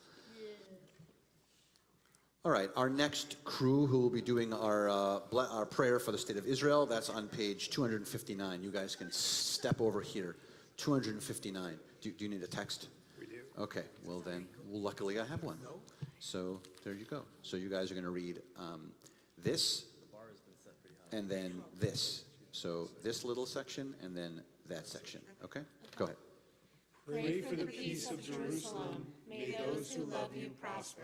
All right, our next crew who will be doing our prayer for the state of Israel, that's on page 259. You guys can step over here. 259. Do you need a text? We do. Okay, well then, luckily I have one. So there you go. So you guys are going to read this, and then this. So this little section, and then that section. Okay? Go ahead. Pray for the peace of Jerusalem. May those who love you prosper.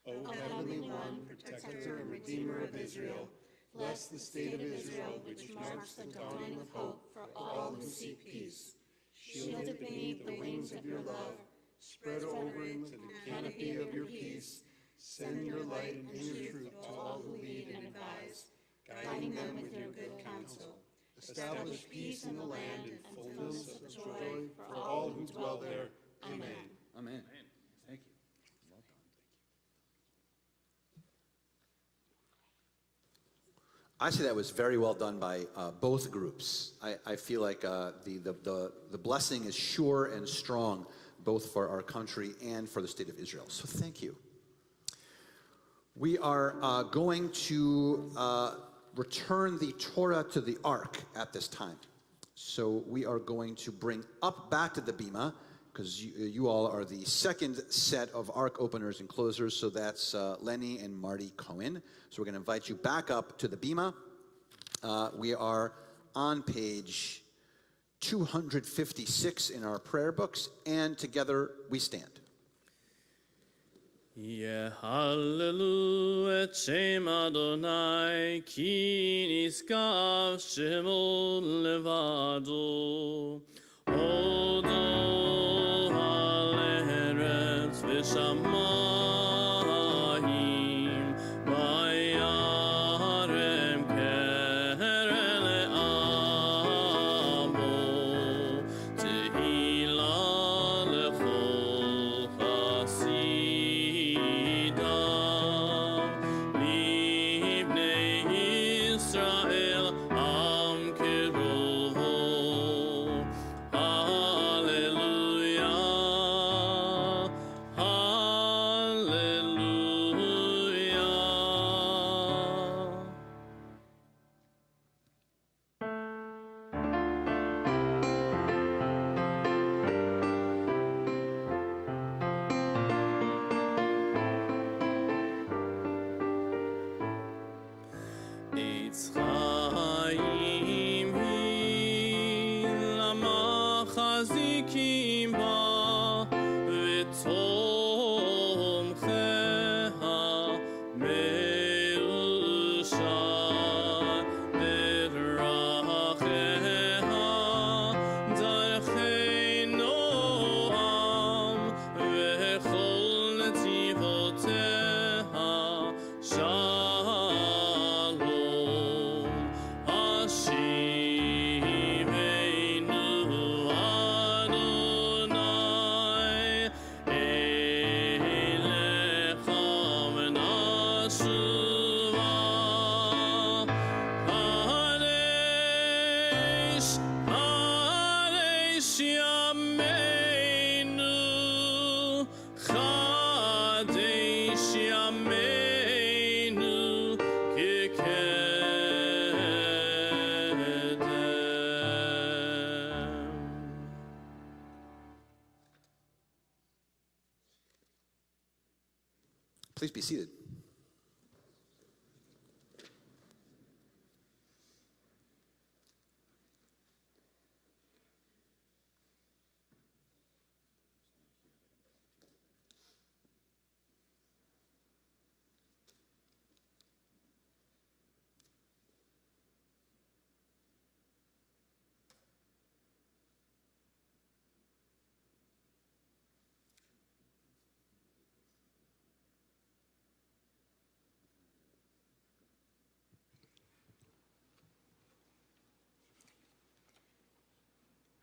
O Heavenly One, Protector and Redeemer of Israel, bless the state of Israel, which marks the dawning of hope for all who seek peace. Shield it beneath the wings of your love. Spread over into the canopy of your peace. Send your light and your truth to all who lead and advise, guiding them with your good counsel. Establish peace in the land and fullness of joy for all who dwell there. Amen. Amen. Thank you. Well done. I say that was very well done by both groups. I feel like the blessing is sure and strong, both for our country and for the state of Israel. So thank you. We are going to return the Torah to the Ark at this time. So we are going to bring up back to the Bima, because you all are the second set of Ark openers and closers, so that's Lenny and Marty Cohen. So we're going to invite you back up to the Bima. We are on page 256 in our prayer books, and together we stand. Yehalelu et Shem Adonai, ki niskav shemo levado. Odo ha'eretz v'shamayim, vayarem keren le'amo, tehila lechol chasidav, libnei Yisrael am kerovo. Hallelujah, hallelujah. Eitz chaim hi lama chazikim ba v'tomcheha me'ushan v'racheha darchei noam v'chol netivoteha shalom Hashivenu Adonai Elecha v'nashuva Haresh Haresh Yameinu Chadesh Yameinu Kikedem. Please be seated.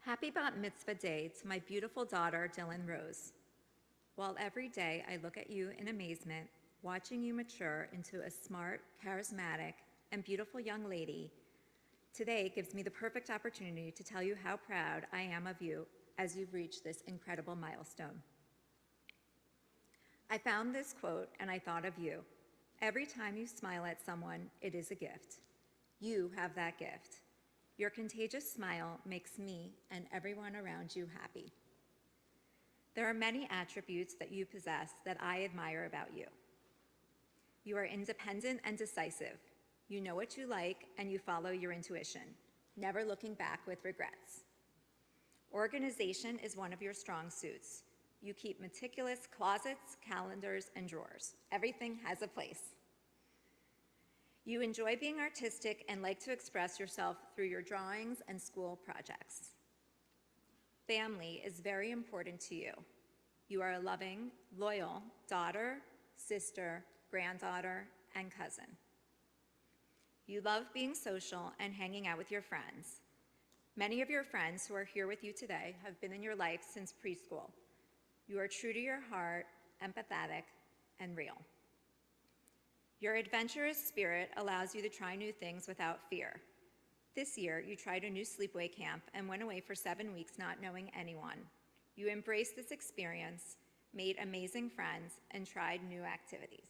Happy Bat Mitzvah Day to my beautiful daughter, Dylan Rose. While every day I look at you in amazement, watching you mature into a smart, charismatic, and beautiful young lady, today gives me the perfect opportunity to tell you how proud I am of you as you've reached this incredible milestone. I found this quote and I thought of you. Every time you smile at someone, it is a gift. You have that gift. Your contagious smile makes me and everyone around you happy. There are many attributes that you possess that I admire about you. You are independent and decisive. You know what you like and you follow your intuition, never looking back with regrets. Organization is one of your strong suits. You keep meticulous closets, calendars, and drawers. Everything has a place. You enjoy being artistic and like to express yourself through your drawings and school projects. Family is very important to you. You are a loving, loyal daughter, sister, granddaughter, and cousin. You love being social and hanging out with your friends. Many of your friends who are here with you today have been in your life since preschool. You are true to your heart, empathetic, and real. Your adventurous spirit allows you to try new things without fear. This year, you tried a new sleepaway camp and went away for 7 weeks not knowing anyone. You embraced this experience, made amazing friends, and tried new activities.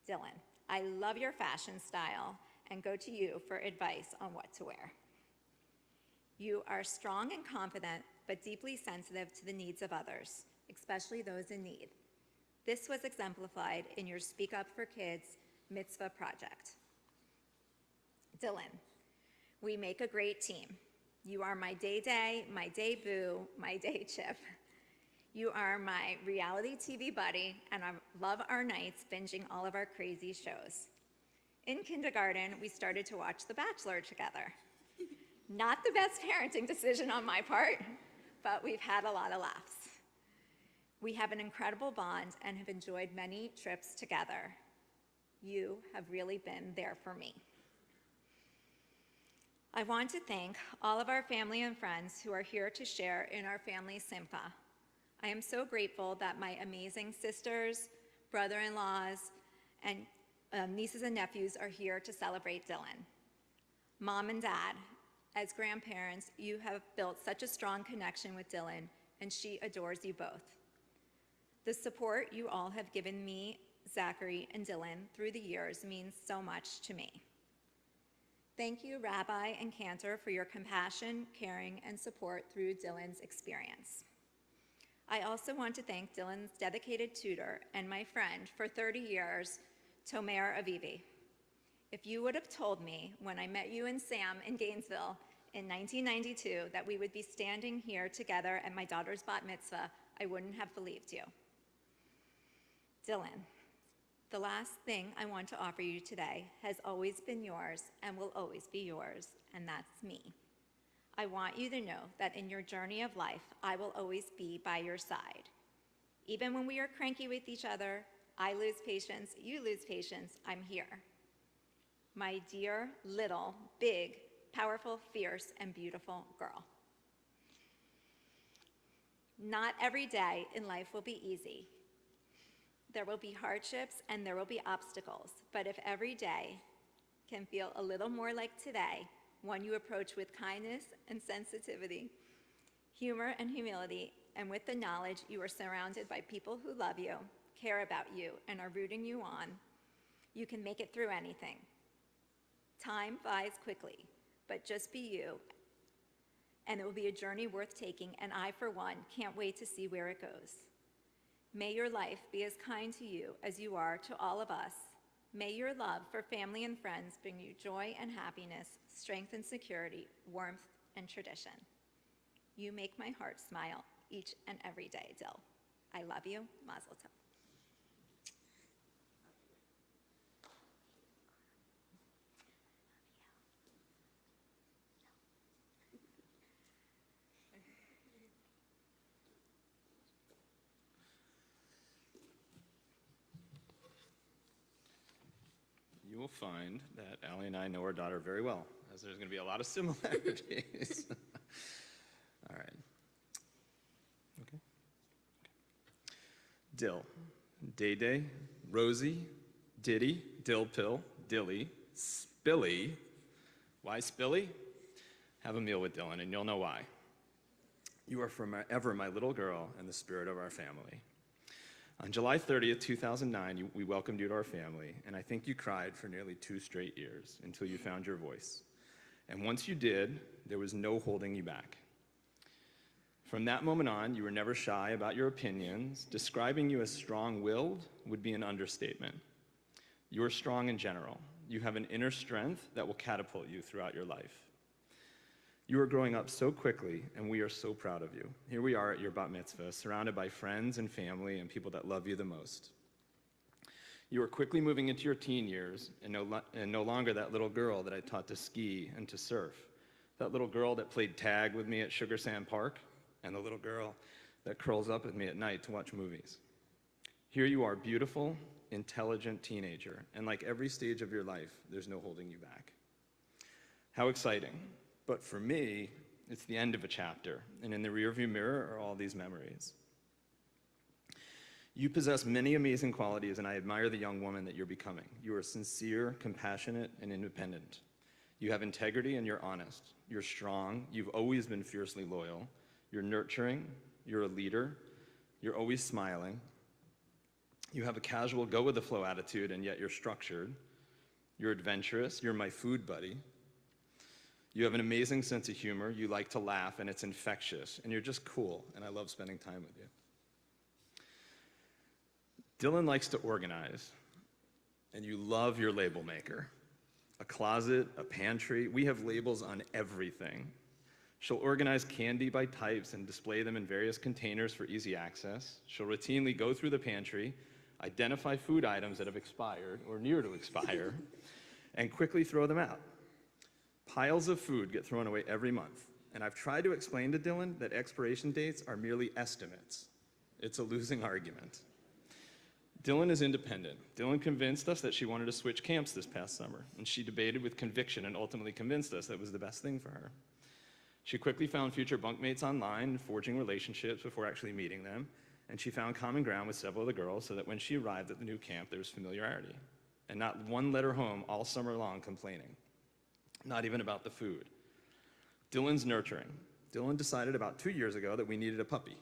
Dylan, I love your fashion style and go to you for advice on what to wear. You are strong and confident, but deeply sensitive to the needs of others, especially those in need. This was exemplified in your Speak Up for Kids mitzvah project. Dylan, we make a great team. You are my day, my day boo, my day chip. You are my reality TV buddy, and I love our nights binging all of our crazy shows. In kindergarten, we started to watch The Bachelor together. Not the best parenting decision on my part, but we've had a lot of laughs. We have an incredible bond and have enjoyed many trips together. You have really been there for me. I want to thank all of our family and friends who are here to share in our family simcha. I am so grateful that my amazing sisters, brother-in-laws, and nieces and nephews are here to celebrate Dylan. Mom and Dad, as grandparents, you have built such a strong connection with Dylan, and she adores you both. The support you all have given me, Zachary, and Dylan through the years means so much to me. Thank you, Rabbi and Cantor, for your compassion, caring, and support through Dylan's experience. I also want to thank Dylan's dedicated tutor and my friend for 30 years, Tomer Avivi. If you would have told me when I met you and Sam in Gainesville in 1992 that we would be standing here together at my daughter's bat mitzvah, I wouldn't have believed you. Dylan, the last thing I want to offer you today has always been yours and will always be yours, and that's me. I want you to know that in your journey of life, I will always be by your side. Even when we are cranky with each other, I lose patience, you lose patience, I'm here. My dear, little, big, powerful, fierce, and beautiful girl. Not every day in life will be easy. There will be hardships and there will be obstacles, but if every day can feel a little more like today, one you approach with kindness and sensitivity, humor and humility, and with the knowledge you are surrounded by people who love you, care about you, and are rooting you on, you can make it through anything. Time flies quickly, but just be you, and it will be a journey worth taking, and I, for one, can't wait to see where it goes. May your life be as kind to you as you are to all of us. May your love for family and friends bring you joy and happiness, strength and security, warmth and tradition. You make my heart smile each and every day, Dill. I love you. Mazel tov. You will find that Allie and I know our daughter very well, as there's going to be a lot of similarities. All right. Okay. Dill, Day-Day, Rosie, Diddy, Dill Pill, Dilly, Spilly. Why Spilly? Have a meal with Dylan, and you'll know why. You are forever my little girl and the spirit of our family. On July 30th, 2009, we welcomed you to our family, and I think you cried for nearly 2 straight years until you found your voice. And once you did, there was no holding you back. From that moment on, you were never shy about your opinions. Describing you as strong-willed would be an understatement. You are strong in general. You have an inner strength that will catapult you throughout your life. You are growing up so quickly, and we are so proud of you. Here we are at your bat mitzvah, surrounded by friends and family and people that love you the most. You are quickly moving into your teen years, and no longer that little girl that I taught to ski and to surf, that little girl that played tag with me at Sugar Sand Park, and the little girl that curls up with me at night to watch movies. Here you are, beautiful, intelligent teenager, and like every stage of your life, there's no holding you back. How exciting. But for me, it's the end of a chapter, and in the rearview mirror are all these memories. You possess many amazing qualities, and I admire the young woman that you're becoming. You are sincere, compassionate, and independent. You have integrity and you're honest. You're strong. You've always been fiercely loyal. You're nurturing. You're a leader. You're always smiling. You have a casual, go-with-the-flow attitude, and yet you're structured. You're adventurous. You're my food buddy. You have an amazing sense of humor, you like to laugh, and it's infectious, and you're just cool, and I love spending time with you. Dylan likes to organize, and you love your label maker. A closet, a pantry, we have labels on everything. She'll organize candy by types and display them in various containers for easy access. She'll routinely go through the pantry, identify food items that have expired or near to expire, and quickly throw them out. Piles of food get thrown away every month, and I've tried to explain to Dylan that expiration dates are merely estimates. It's a losing argument. Dylan is independent. Dylan convinced us that she wanted to switch camps this past summer, and she debated with conviction and ultimately convinced us that it was the best thing for her. She quickly found future bunkmates online, forging relationships before actually meeting them, and she found common ground with several of the girls so that when she arrived at the new camp, there was familiarity, and not one letter home all summer long complaining, not even about the food. Dylan's nurturing. Dylan decided about 2 years ago that we needed a puppy.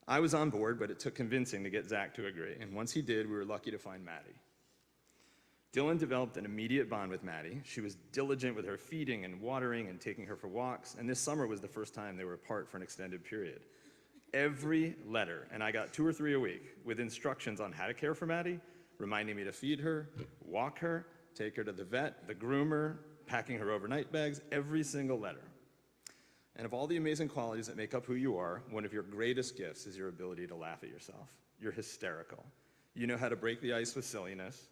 I was on board, but it took convincing to get Zach to agree, and once he did, we were lucky to find Maddie. Dylan developed an immediate bond with Maddie. She was diligent with her feeding and watering and taking her for walks, and this summer was the first time they were apart for an extended period. Every letter, and I got 2 or 3 a week, with instructions on how to care for Maddie, reminding me to feed her, walk her, take her to the vet, the groomer, packing her overnight bags, every single letter. And of all the amazing qualities that make up who you are, one of your greatest gifts is your ability to laugh at yourself. You're hysterical. You know how to break the ice with silliness.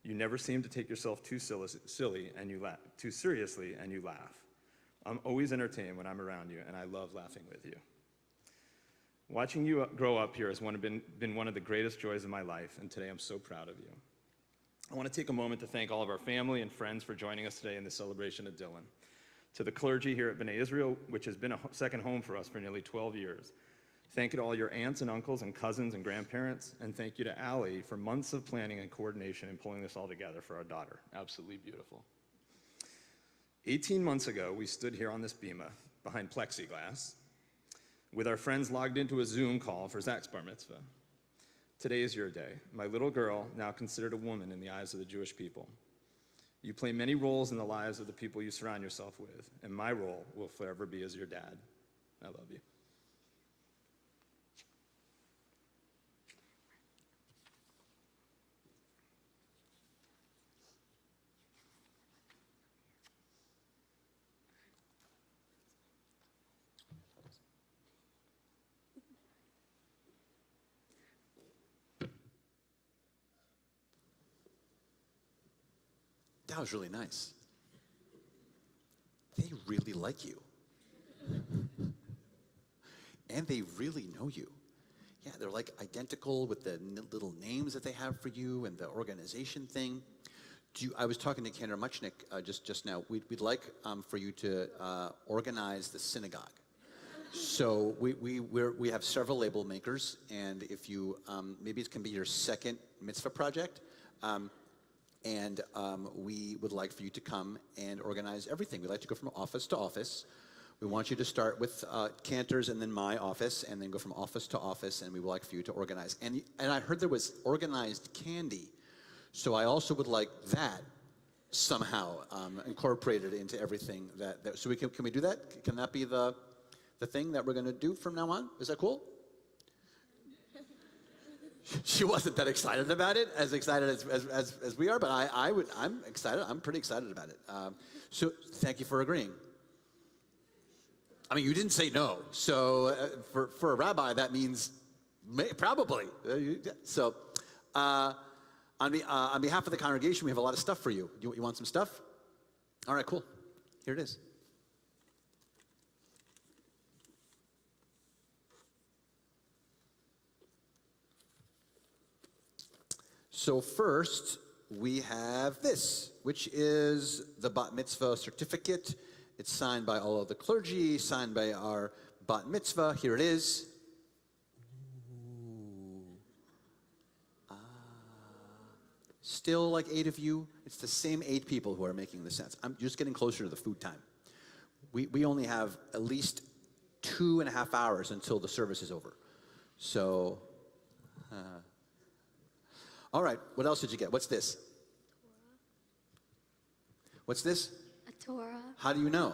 You never seem to take yourself too silly and you laugh, too seriously and you laugh. I'm always entertained when I'm around you, and I love laughing with you. Watching you grow up here has been one of the greatest joys of my life, and today I'm so proud of you. I want to take a moment to thank all of our family and friends for joining us today in the celebration of Dylan. To the clergy here at B'nai Israel, which has been a second home for us for nearly 12 years. Thank you to all your aunts and uncles and cousins and grandparents, and thank you to Allie for months of planning and coordination and pulling this all together for our daughter. Absolutely beautiful. 18 months ago, we stood here on this bima behind plexiglass with our friends logged into a Zoom call for Zach's bar mitzvah. Today is your day. My little girl, now considered a woman in the eyes of the Jewish people. You play many roles in the lives of the people you surround yourself with, and my role will forever be as your dad. I love you. That was really nice. They really like you. And they really know you. Yeah, they're like identical with the little names that they have for you and the organization thing. I was talking to Kendra Muchnick just now. We'd like for you to organize the synagogue. So we have several label makers, and if you, maybe it can be your second mitzvah project. And we would like for you to come and organize everything. We'd like to go from office to office. We want you to start with Cantor's and then my office, and then go from office to office, and we would like for you to organize. And I heard there was organized candy, so I also would like that somehow incorporated into everything. So can we do that? Can that be the thing that we're going to do from now on? Is that cool? She wasn't that excited about it, as excited as we are, but I'm excited. I'm pretty excited about it. So thank you for agreeing. I mean, you didn't say no. So for a rabbi, that means probably. So on behalf of the congregation, we have a lot of stuff for you. You want some stuff? All right, cool. Here it is. So first, we have this, which is the bat mitzvah certificate. It's signed by all of the clergy, signed by our bat mitzvah. Here it is. Still like 8 of you. It's the same 8 people who are making the sense. I'm just getting closer to the food time. We only have at least 2.5 hours until the service is over. So... all right, what else did you get? What's this? What's this? A Torah. How do you know?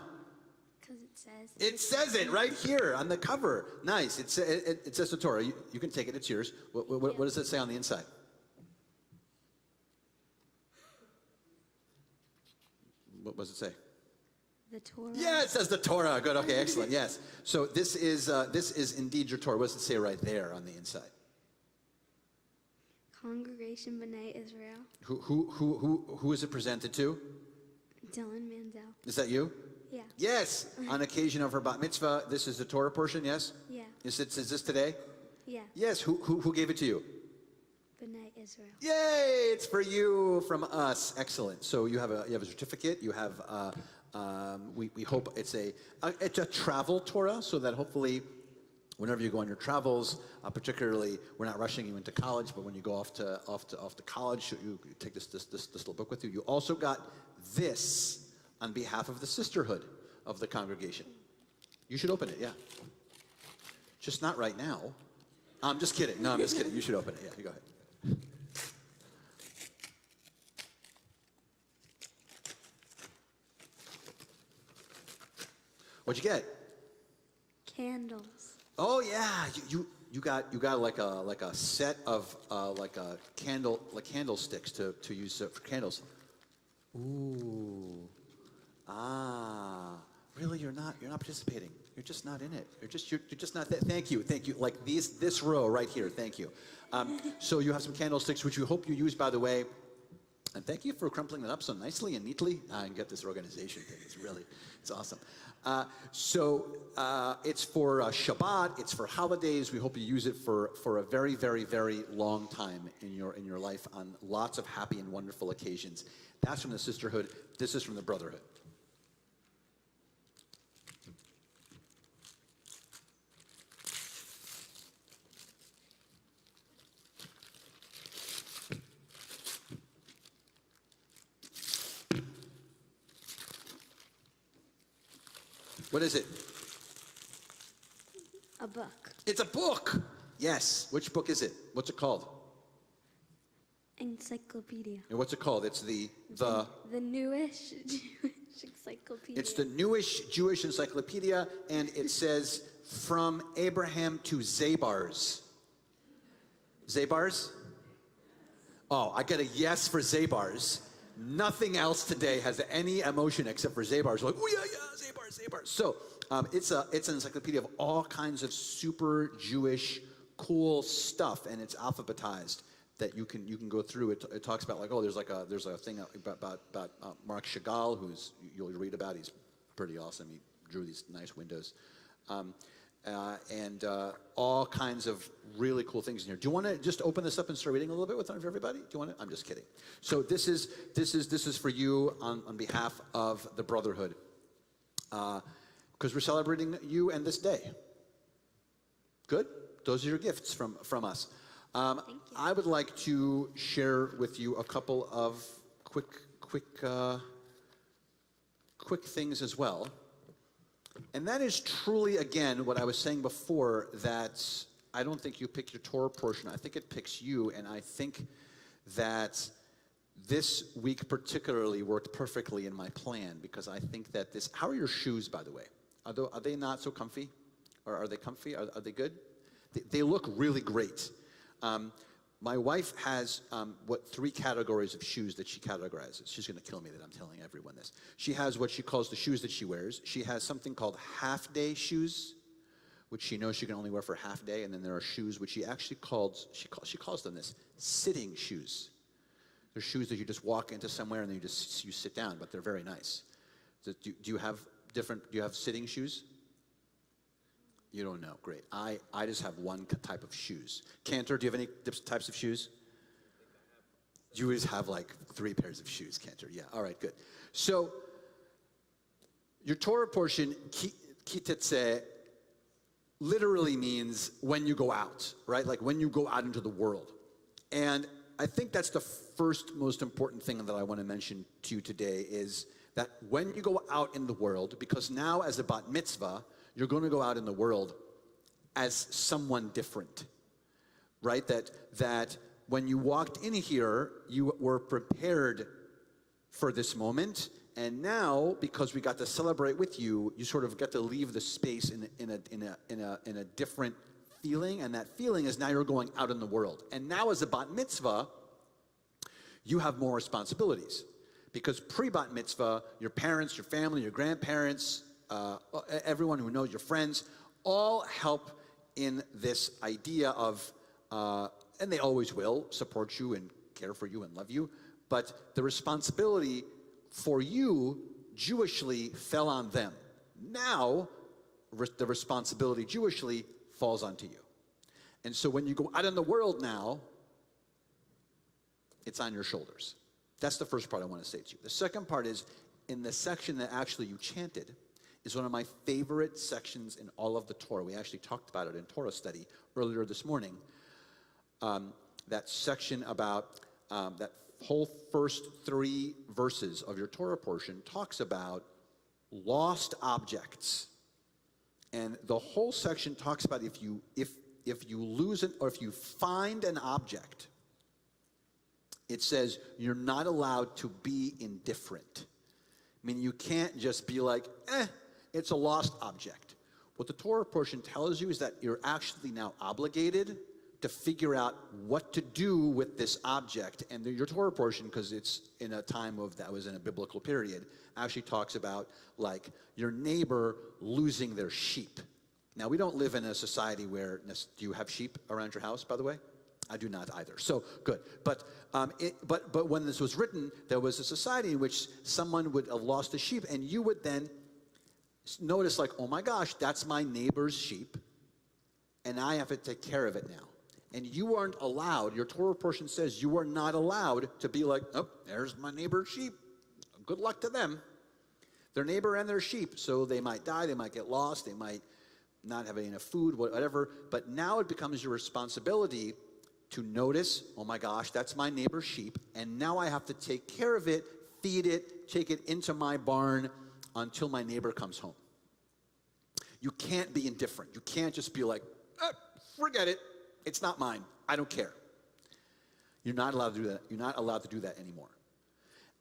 Because it says. It says it right here on the cover. Nice. It says the Torah. You can take it. It's yours. What does it say on the inside? What does it say? the Torah. Yeah, it says the Torah. Good. Okay, excellent. Yes. So this is indeed your Torah. What does it say right there on the inside? Congregation B'nai Israel. Who is it presented to? Dylan Mandel. Is that you? Yeah. Yes. On occasion of her bat mitzvah, this is the Torah portion. Yes. Yeah. Is this today? Yeah. Yes. Who gave it to you? B'nai Israel. Yay! It's for you from us. Excellent. So you have a certificate. You have we hope it's a travel Torah, so that hopefully whenever you go on your travels, particularly we're not rushing you into college, but when you go off to college, you take this little book with you. You also got this on behalf of the sisterhood of the congregation. You should open it. Yeah. Just not right now. I'm just kidding. No, I'm just kidding. You should open it. Yeah, you go ahead. What'd you get? Candles. Oh yeah, you got like a set of candlesticks to use for candles. Ooh, really? You're not participating. You're just not in it. You're just not that. Thank you. Like this row right here. Thank you. So you have some candlesticks, which we hope you use, by the way. And thank you for crumpling that up so nicely and neatly. And get this organization thing. It's awesome. So it's for Shabbat. It's for holidays. We hope you use it for a very, very, very long time in your life on lots of happy and wonderful occasions. That's from the sisterhood. This is from the brotherhood. What is it? A book. It's a book. Yes. Which book is it? What's it called? Encyclopedia. And what's it called? It's the newish Jewish encyclopedia. It's the newish Jewish encyclopedia, and it says from Abraham to Zabars. Zabars? Oh, I get a yes for Zabars. Nothing else today has any emotion except for Zabars. Like, oh yeah, Zabars. So it's an encyclopedia of all kinds of super Jewish cool stuff, and it's alphabetized that you can go through. It talks about like, oh, there's a thing about Marc Chagall, who's you'll read about. He's pretty awesome. He drew these nice windows. And all kinds of really cool things in here. Do you want to just open this up and start reading a little bit with everybody? Do you want to? I'm just kidding. So this is for you on behalf of the Brotherhood, because we're celebrating you and this day. Good. Those are your gifts from us. Thank you. I would like to share with you a couple of quick things as well. And that is truly, again, what I was saying before, that I don't think you pick your Torah portion. I think it picks you, and I think that this week particularly worked perfectly in my plan, because I think that this... How are your shoes, by the way? Are they not so comfy? Or are they comfy? Are they good? They look really great. My wife has 3 categories of shoes that she categorizes. She's going to kill me that I'm telling everyone this. She has what she calls the shoes that she wears. She has something called half-day shoes, which she knows she can only wear for half day. And then there are shoes which she actually calls them this, sitting shoes. They're shoes that you just walk into somewhere and then you sit down, but they're very nice. Do you have sitting shoes? You don't know. Great. I just have one type of shoes. Cantor, do you have any types of shoes? You always have like 3 pairs of shoes, Cantor. Yeah. All right, good. So your Torah portion, kitetse, literally means when you go out, right? Like when you go out into the world. And I think that's the first most important thing that I want to mention to you today, is that when you go out in the world, because now as a bat mitzvah, you're going to go out in the world as someone different, right? That when you walked in here, you were prepared for this moment, and now because we got to celebrate with you, you sort of get to leave the space in a different feeling, and that feeling is now you're going out in the world. And now as a bat mitzvah, you have more responsibilities, Because pre-bat mitzvah, your parents, your family, your grandparents, everyone who knows, your friends, all help in this idea of, and they always will support you and care for you and love you, but the responsibility for you, Jewishly, fell on them. Now, the responsibility Jewishly falls onto you. And so when you go out in the world now, it's on your shoulders. That's the first part I want to say to you. The second part is, in the section that actually you chanted, is one of my favorite sections in all of the Torah. We actually talked about it in Torah study earlier this morning. That section about, that whole first 3 verses of your Torah portion talks about lost objects. And the whole section talks about if you lose it, or if you find an object, it says you're not allowed to be indifferent. I mean, you can't just be like, it's a lost object. What the Torah portion tells you is that you're actually now obligated to figure out what to do with this object. And your Torah portion, because it's in a time of, that was in a biblical period, actually talks about like your neighbor losing their sheep. Now, we don't live in a society where, do you have sheep around your house, by the way? I do not either. So, good. But when this was written, there was a society in which someone would have lost a sheep, and you would then notice like, oh my gosh, that's my neighbor's sheep, and I have to take care of it now. And you aren't allowed, your Torah portion says you are not allowed to be like, oh, there's my neighbor's sheep. Good luck to them. Their neighbor and their sheep. So they might die, they might get lost, they might not have enough food, whatever. But now it becomes your responsibility to notice, oh my gosh, that's my neighbor's sheep, and now I have to take care of it, feed it, take it into my barn until my neighbor comes home. You can't be indifferent. You can't just be like, forget it. It's not mine. I don't care. You're not allowed to do that. You're not allowed to do that anymore.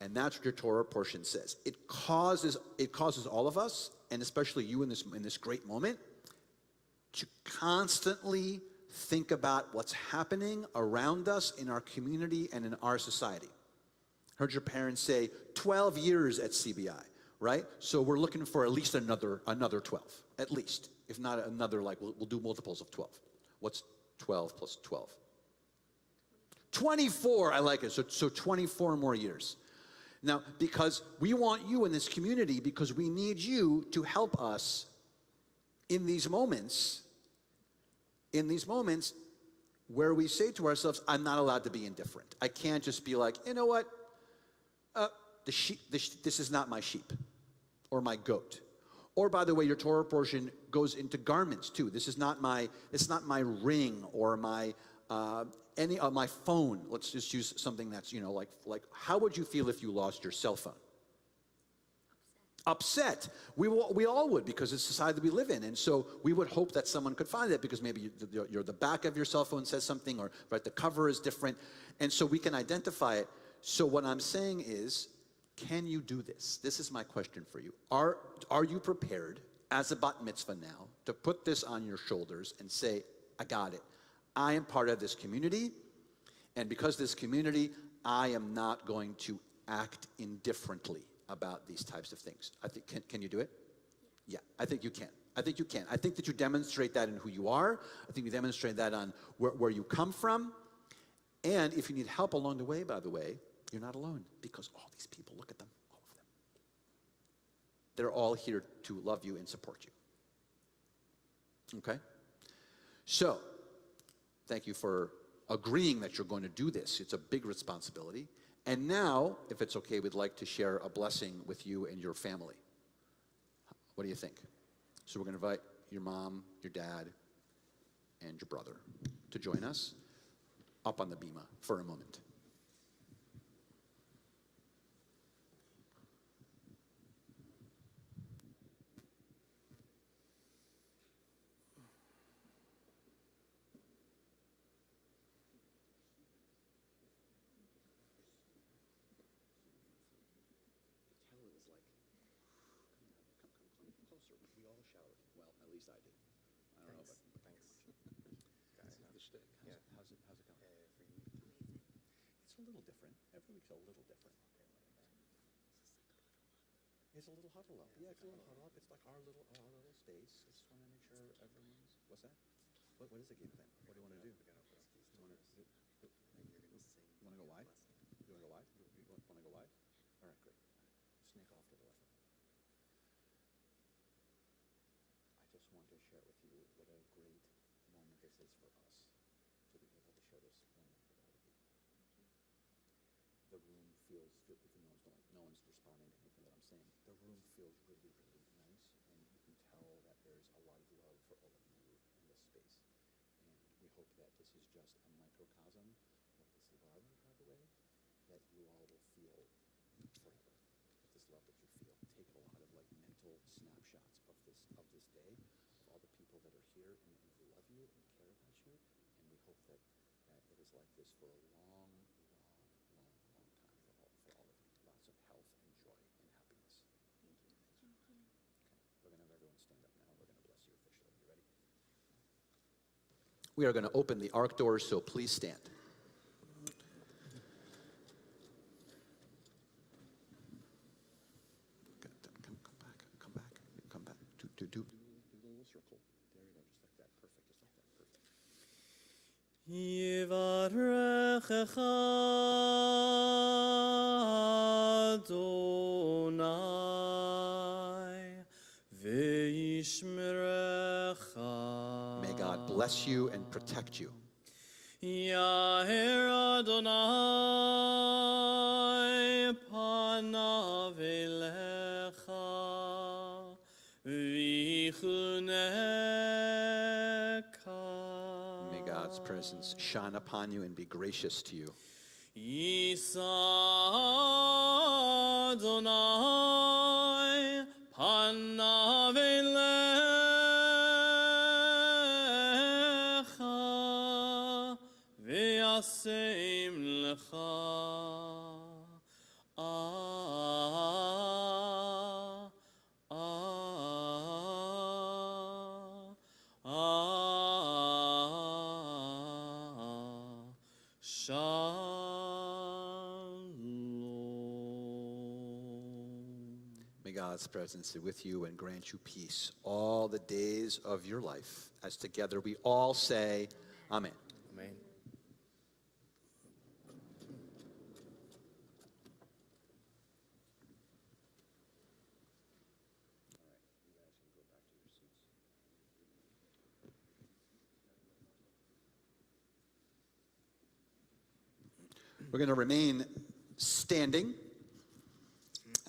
And that's what your Torah portion says. It causes all of us, and especially you in this great moment, to constantly think about what's happening around us in our community and in our society. Heard your parents say 12 years at CBI, right? So we're looking for at least another 12, at least. If not another, like we'll do multiples of 12. What's 12 plus 12? 24, I like it. So 24 more years. Now, because we want you in this community, because we need you to help us in these moments where we say to ourselves, I'm not allowed to be indifferent. I can't just be like, you know what? This is not my sheep or my goat. Or, by the way, your Torah portion goes into garments too. It's not my ring or my my phone. Let's just use something that's, like how would you feel if you lost your cell phone? Upset. We all would, because it's the society that we live in. And so we would hope that someone could find it, because maybe the back of your cell phone says something, or right, the cover is different. And so we can identify it. So what I'm saying is, can you do this? This is my question for you. Are you prepared as a bat mitzvah now to put this on your shoulders and say, I got it. I am part of this community, and because of this community, I am not going to act indifferently about these types of things. I think, can you do it? Yeah, I think you can. I think you can. I think that you demonstrate that in who you are. I think you demonstrate that on where you come from. And if you need help along the way, by the way, you're not alone, because all these people, look at them, all of them. They're all here to love you and support you. Okay? So, thank you for agreeing that you're going to do this. It's a big responsibility. And now, if it's okay, we'd like to share a blessing with you and your family. What do you think? So we're going to invite your mom, your dad, and your brother to join us up on the bima for a moment. We all showered. Well, at least I did. I don't know, but thanks. How's it going? For you? It's a little different. Every week's a little different. It's a little huddle up. Yeah, it's a little huddle up. It's like our little space. I just want to make sure everyone's. What's that? What is the game plan? What do you want to do? You want to go wide? You want to go wide? You want to go wide? All right, great. Snake off to the left. I just want to share with you what a great moment this is for us to be able to share this moment with all of you. The room feels, even though no one's responding to anything that I'm saying, the room feels really, really nice, and you can tell that there's a lot of love for all of you in this space. And we hope that this is just a microcosm of this love, by the way, that you all will feel forever. This love that you feel. Take a lot of like mental snapshots of this day, of all the people that are here and who love you and care about you, and we hope that it is like this for a long, long, long, long time for all of you. Lots of health and joy and happiness. Thank you. Okay, we're going to have everyone stand up now. We're going to bless you officially. You ready? We are going to open the ark doors, so please stand. Come back. Do the little circle. There you go, just like that. Perfect, just like that. Perfect. Yivarechecha Adonai ve'yishmerecha. May God bless you and protect you. Yaher Adonai panav elecha v'chuneka. May God's presence shine upon you and be gracious to you. Yisa Adonai panav elecha v'yasem lecha. May God's presence be with you and grant you peace all the days of your life. As together we all say, Amen. Amen. We're going to remain standing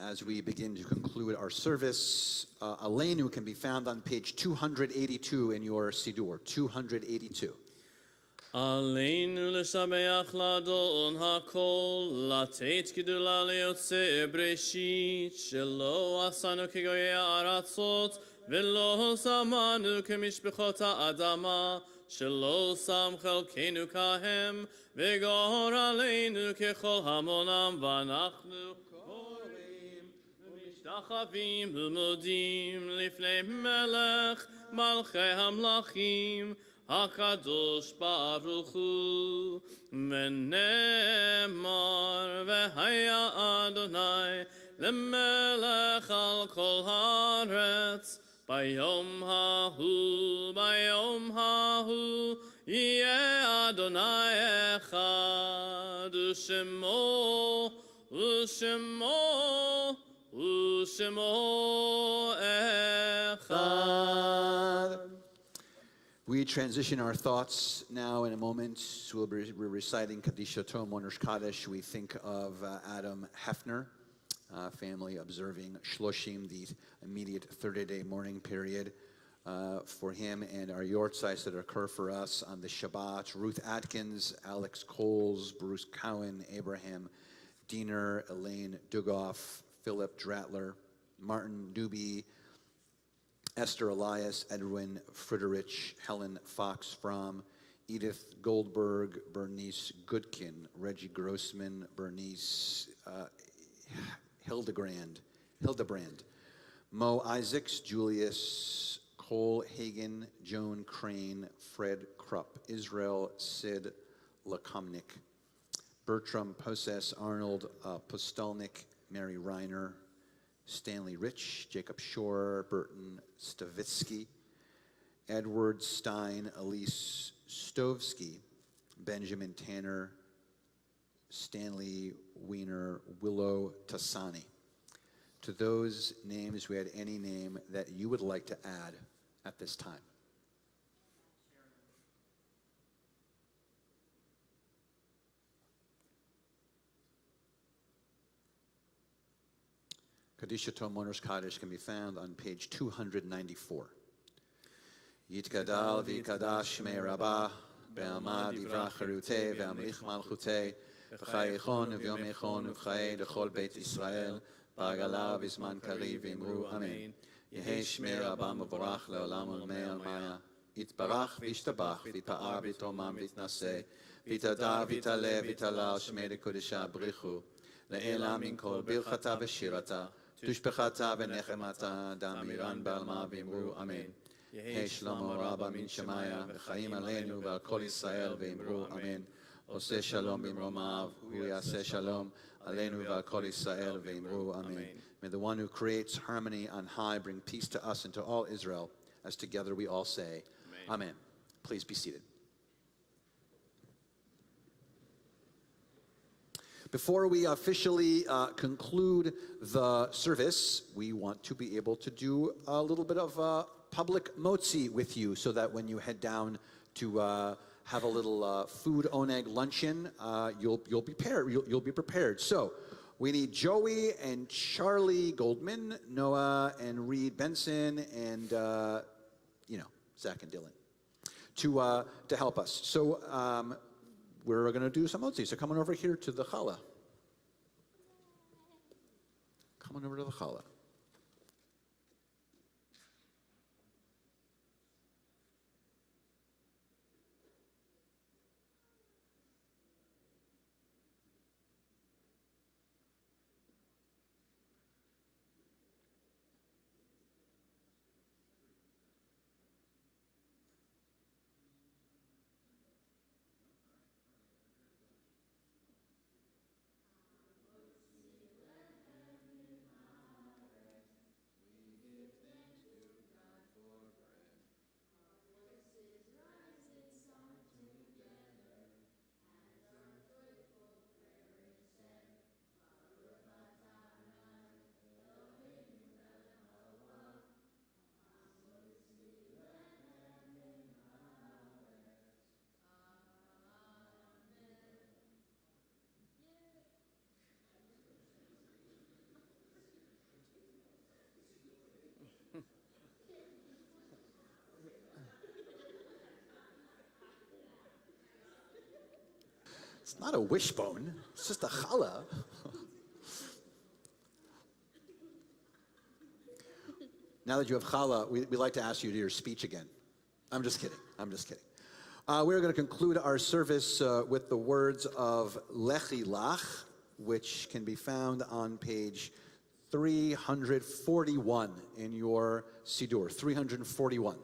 as we begin to conclude our service. Aleinu can be found on page 282 in your Siddur, 282. Aleinu l'shabeach l'adon hakol, לתת גדולה ליוצא בראשית, שלא עשנו כגויי הארצות, ולא שמנו כמשפחות האדמה, שלא שם חלקנו כהם, וגור עלינו ככל המונם, ואנחנו קוראים ומשתחווים ומודים לפני מלך מלכי המלכים, הקדוש ברוך הוא, ונאמר והיה אדוני למלך על כל הארץ, ביום ההוא יהיה אדוני אחד, ושמו אחד. We transition our thoughts now in a moment. We're reciting Kadishato Monersh Kaddish. We think of Adam Hefner, family observing Shloshim, the immediate 30-day mourning period for him, and our yortzais that occur for us on the Shabbat: Ruth Atkins, Alex Coles, Bruce Cowan, Abraham Diener, Elaine Dugoff, Philip Dratler, Martin Doobie, Esther Elias, Edwin Friedrich, Helen Fox Fromm, Edith Goldberg, Bernice Goodkin, Reggie Grossman, Bernice Hildebrand, Mo Isaacs, Julius Cole Hagen, Joan Crane, Fred Krupp, Israel Sid Lakomnik, Bertram Poses, Arnold Postelnik, Mary Reiner, Stanley Rich, Jacob Shore, Burton Stavitsky, Edward Stein, Elise Stovsky, Benjamin Tanner, Stanley Wiener, Willow Tassani. To those names, we had any name that you would like to add at this time. Kadisha Tov Mourner's Kaddish can be found on page 294. Yitkadal v'yikadash shmei Rabbah, be'amad yivrach cherutei ve'amlich malchutei, v'chayichon v'yomechon v'chayei d'chol Beit Yisrael, ba'agala v'zman kariv v'imru amen. Yehei shmei Rabbah mevorach le'olam u'mei almaya, yitbarach v'yishtabach v'yitpa'ar v'yitomam v'yitnaseh, v'yitada v'yitale v'yitalal shmei dekodesha brichu, le'ela min kol birchata v'shirata, tushbechata v'nechemata, damiran b'alma v'imru amen. Yehei shlomo rabba min shemaya, v'chaim aleinu v'al kol Yisrael v'imru amen. Oseh shalom b'mromav, hu yaseh shalom aleinu v'al kol Yisrael v'imru amen. May the one who creates harmony on high bring peace to us and to all Israel, as together we all say, amen. Please be seated. Before we officially conclude the service, we want to be able to do a little bit of public motzi with you, so that when you head down to have a little food oneg luncheon, you'll be prepared. You'll be prepared. So we need Joey and Charlie Goldman, Noah and Reed Benson, and Zach and Dylan to help us. So we're going to do some motzi. So come on over here to the challah. Come on over to the challah. It's not a wishbone, it's just a challah. Now that you have challah, we'd like to ask you to do your speech again. I'm just kidding. We're going to conclude our service with the words of Lechi Lach, which can be found on page 341 in your Siddur, 341.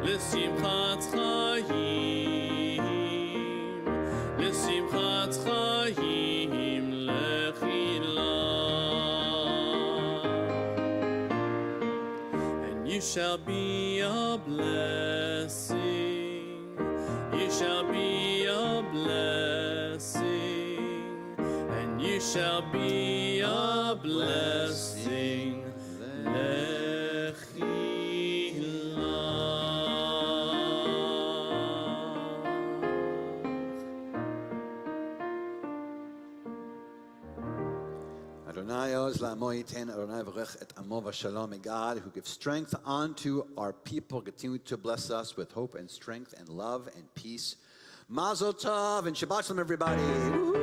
L'simchat chayim shall be a blessing. You shall be a blessing. And you shall be a blessing. Adonai oz la'amo yiten, Adonai v'rech et amo v'shalom. May God, who gives strength unto our people, continue to bless us with hope and strength and love and peace. Mazel tov and Shabbat shalom, everybody. Woo-hoo.